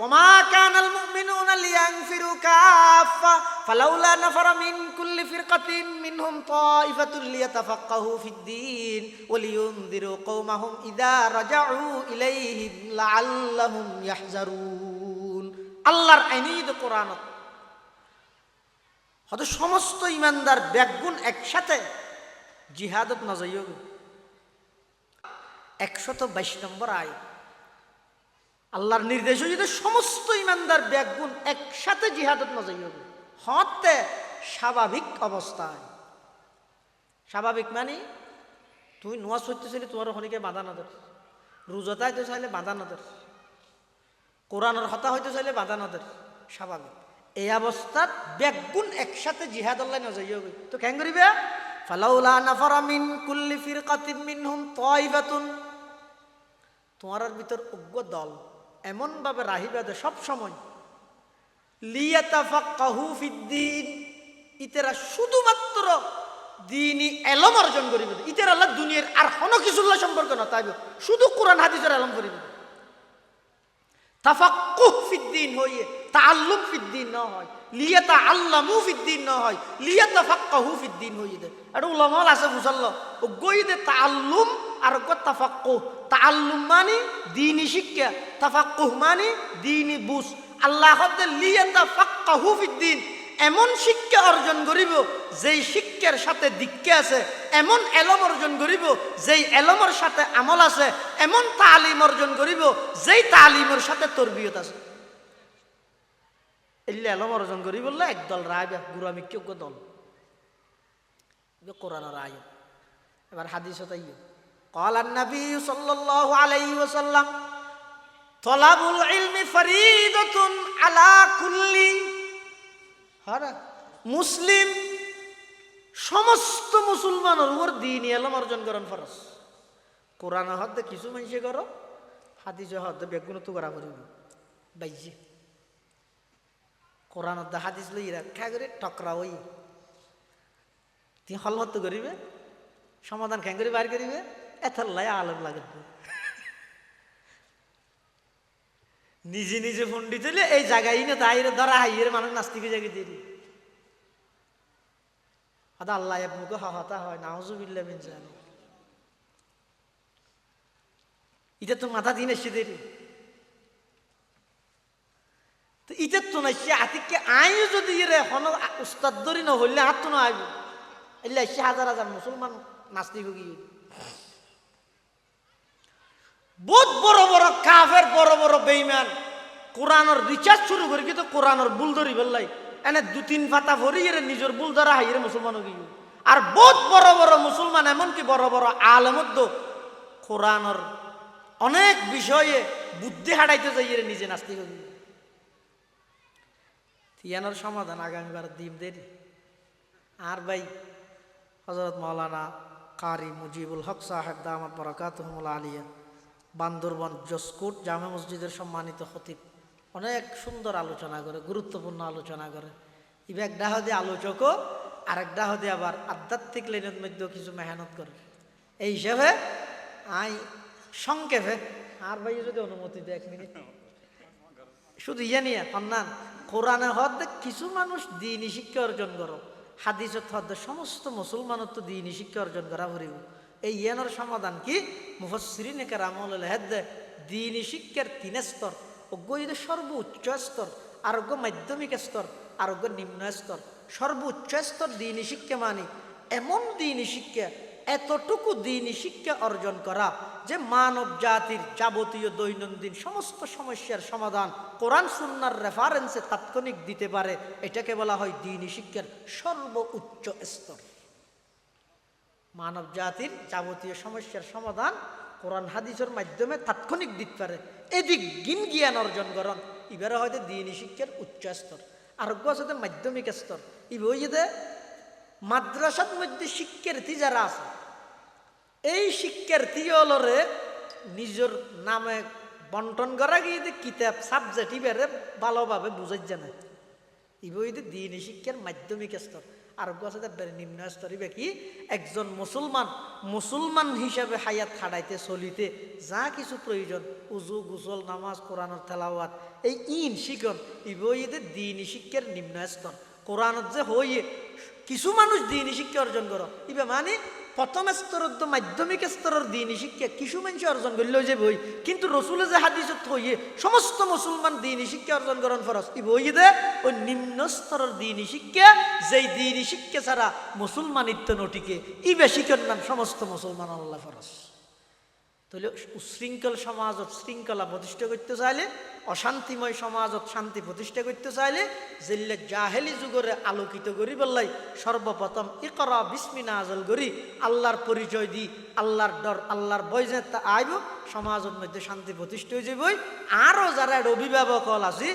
Speaker 1: ওমা কানাল মুমিনুনা লিয়ানফিরু কাফা ফালাউলা নাফারা মিন কুল্লি ফিরকাতিন মিনহুম তাইফাতুল লিয়াতাফাক্কাহু ফিদ্দীন ওয়া লিয়ুনযিরু কওমাহুম ইযা রাজাউ ইলাইহিম লাআল্লাহুম ইয়াহজারুন। আল্লাহর আইনিদ কোরআনত হয়তো সমস্ত ইমানদার বেগুন একসাথে জিহাদত না যাইও 122 নম্বর আয়াত আল্লাহর নির্দেশ যদি সমস্ত ইমানদার বেগুন একসাথে জিহাদত না যাইও হতে স্বাভাবিক অবস্থায় স্বাভাবিক মানে তুই নোয়াজ হইতেছিলি তোমার ওখানে বাধা না ধর রোজাতে হইতে চাইলে বাধা না ধর কোরআনের হতা হইতে চাইলে বাধা না ধর স্বাভাবিক এই অবস্থাত বেগুন একসাথে জিহাদ আল্লাহ না যাইও তো কেন করিবে ফালাউলা নাফারা মিন কুল্লি ফিরকাতিন মিনহুম তাইফাতুন তোমার ভিতর অজ্ঞ দল এমন ভাবে রাহিবে সব সময় লিয়াতাফাক্কাহু ফিদ্দীন ইতেরা শুধুমাত্র দ্বীনি ইলম অর্জন করিবে ইতেরা আল্লাহ দুনিয়ার আর কোনো কিছুর সম্পর্ক না তাইবে শুধু কোরআন হাদিসের ইলম করিবে তাফাক্কুহ ফিদ্দীন হইয়ে তাআল্লুম ফিদ্দীন না হয় লিয়াতাআল্লামু ফিদ্দীন না হয় লিয়াতাফাক্কাহু ফিদ্দীন হইয়ে দে এটা উলামা আছে বুঝাল্লাহ ও গইদে তাআল্লুম আর গো তাফাক্কুহ তাআল্লুম মানে দ্বীনি শিক্ষা তাফাক্কুহ মানে দ্বীনি বুঝ আল্লাহ হতে লিয়াতাফাক্কাহু ফিদ্দীন এমন শিক্ষা অর্জন করিব যেই শিক্ষার সাথে দীক্ষা আছে এমন ইলম অর্জন করিব যেই ইলমের সাথে আমল আছে এমন তালিম অর্জন করিব যেই তালিমের সাথে তরবিয়ত আছে এলে ইলম অর্জন করি বললে একদল রায় গুরামিক্য দল কোরআনের আয়াত এবার হাদিস তাইও قال النبي صلى الله عليه وسلم طلب العلم فريضة على كل মুসলিম সমস্ত মুসলমানের উপর দ্বীনি ইলম অর্জন করেন ফরজ কোরআন হতে কিছু মানুষে করো হাদিস হতে বেগুন তো করা করিব বাইজি কোরআন হতে হাদিস লই রাখা করে টকরা হই তুই হল হতে করিবে সমাধান কেন করে বাইর করিবে এথার লাই আলম লাগে নিজে নিজে পণ্ডিত হইলে এই জায়গায় না তাইরে ধরা হাইয়ের মানুষ নাস্তিকে জায়গায় দিয়ে আদা আল্লাহ মুখে হতা হয় নাউজুবিল্লাহ মিন জালিক এটা তো মাথা দিন এসে দেরি তো ইটার তো না সে আতিককে আইও যদি এরে হন উস্তাদ ধরি না হইলে হাত তো না আইব এলে সে হাজার হাজার মুসলমান নাস্তিক গিয়ে বহুত বড় বড় কাফের বড় বড় বেঈমান কোরআনের রিচার্জ শুরু করি কিন্তু কোরআনের ভুল ধরি ফেললাই এনে দু তিন পাতা ভরি এর নিজের ভুল ধরা হাইরে মুসলমান গিয়ে আর বহুত বড় বড় মুসলমান এমনকি বড় বড় আলেমদ্দ কোরআনের অনেক বিষয়ে বুদ্ধি হারাইতে যাই এর নিজে নাস্তিক গিয়ে ইয়ানোর সমাধান আগামীবার দিন দেরি আর ভাই হযরত মাওলানা কারি মুজিবুল হক সাহেব দামাত বরকাতুহুল আলিয়া বান্দরবান জসকোট জামে মসজিদের সম্মানিত খতিব অনেক সুন্দর আলোচনা করে গুরুত্বপূর্ণ আলোচনা করে ইবে এক ডাহদে আলোচকও আর এক ডাহদে আবার আধ্যাত্মিক লাইনের মধ্যেও কিছু মেহনত করে এই হিসাবে আই সংক্ষেপে আর ভাই যদি অনুমতি দেয় 1 মিনিট শুধু ইয়ে নিয়ে কন্যান কোরআনে হদ কিছু মানুষ দ্বীনি শিক্ষা অর্জন করো হাদিসত হদ সমস্ত মুসলমানত তো দ্বীনি শিক্ষা অর্জন করা ভরিব এই ইয়ানোর সমাধান কি মুফাসসিরিনে কেরামুল হেদ দ্বীনি শিক্ষার 3 স্তর অজ্ঞ সর্বোচ্চ স্তর আরোগ্য মাধ্যমিক স্তর আরোগ্য নিম্ন স্তর সর্বোচ্চ স্তর দ্বীনি শিক্ষা মানে এমন দ্বীনি শিক্ষা এতটুকু দ্বীনি শিক্ষা অর্জন করা যে মানব জাতির যাবতীয় দৈনন্দিন সমস্ত সমস্যার সমাধান কোরআন সুন্নাহর রেফারেন্সে তাৎক্ষণিক দিতে পারে এটাকে বলা হয় দ্বীনি শিক্ষার সর্বোচ্চ স্তর মানব জাতির যাবতীয় সমস্যার সমাধান কোরআন হাদিসের মাধ্যমে তাৎক্ষণিক দিতে পারে এদিক জ্ঞান অর্জন করন এবারে হয়তো দ্বীনি শিক্ষার উচ্চ স্তর আরোগ্য আছে মাধ্যমিক স্তর ইবে মাদ্রাসার মধ্যে শিক্ষার্থী যারা আছে এই শিক্ষার্থী হলরে নিজের নামে বন্টন করা গিয়ে কিতাব সাবজেক্ট ইবারে ভালোভাবে বুঝাই জানে ইবে দ্বীনি শিক্ষার মাধ্যমিক স্তর আরোগ্য আছে নিম্ন স্তর ইবে কি একজন মুসলমান হিসাবে হায়াত খাড়াইতে চলিতে যা কিছু প্রয়োজন উজু গুসল নামাজ কোরআনের তেলাওয়াত এই শিখন ইবে দ্বীনি শিক্ষার নিম্ন স্তর কোরআনত যে হইয়ে কিছু মানুষ দ্বীনি শিক্ষা অর্জন করো ইবে মানে প্রথম স্তরের তো মাধ্যমিক স্তরের দ্বীনি শিক্ষা কিছু মানুষ অর্জন করলেও যে বই কিন্তু রসুলে যে হাদিসত হইয়ে সমস্ত মুসলমান দ্বীনি শিক্ষা অর্জন করেন ফরজ ই বই দে ওই নিম্ন স্তরের দ্বীনি শিক্ষা যেই দ্বীনি শিক্ষা ছাড়া মুসলমানিত্ব নটিকে ই বেশি নাম সমস্ত মুসলমান আল্লাহ ফরজ তাহলে উশৃঙ্খল সমাজত শৃঙ্খলা প্রতিষ্ঠা করতে চাইলে অশান্তিময় সমাজত শান্তি প্রতিষ্ঠা করতে চাইলে যেলে জাহেলি যুগরে আলোকিত করি বললাই সর্বপ্রথম ইকরা বিস্মি নাজল করি আল্লাহর পরিচয় দি আল্লাহর ডর আল্লাহর ভয় যে আইব সমাজের মধ্যে শান্তি প্রতিষ্ঠা হয়ে যাবই আরও যারা অভিভাবক হল আছে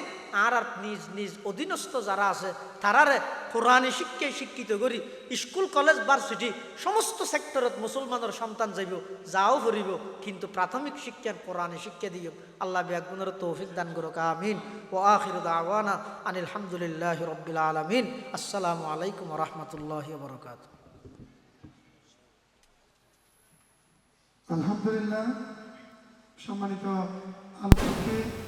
Speaker 1: আর নিজ নিজ অধীনস্থ যারা আছে তারারে কোরআনী শিক্ষায় শিক্ষিত করি স্কুল কলেজ ভার্সিটি সমস্ত সেক্টরত মুসলমানের সন্তান যাইব যাও ভরিব কিন্তু প্রাথমিক শিক্ষার কোরআনী শিক্ষা দিও আল্লাহ বিয়াগুনের তৌফিক দান করুক আমিন ও আখির দাওয়ানা আনিল হামদুলিল্লাহি রাব্বিল আলামিন আসসালামু আলাইকুম ওয়া রাহমাতুল্লাহি ওয়া বারাকাতুহু
Speaker 3: আলহামদুলিল্লাহ সম্মানিত আলোচক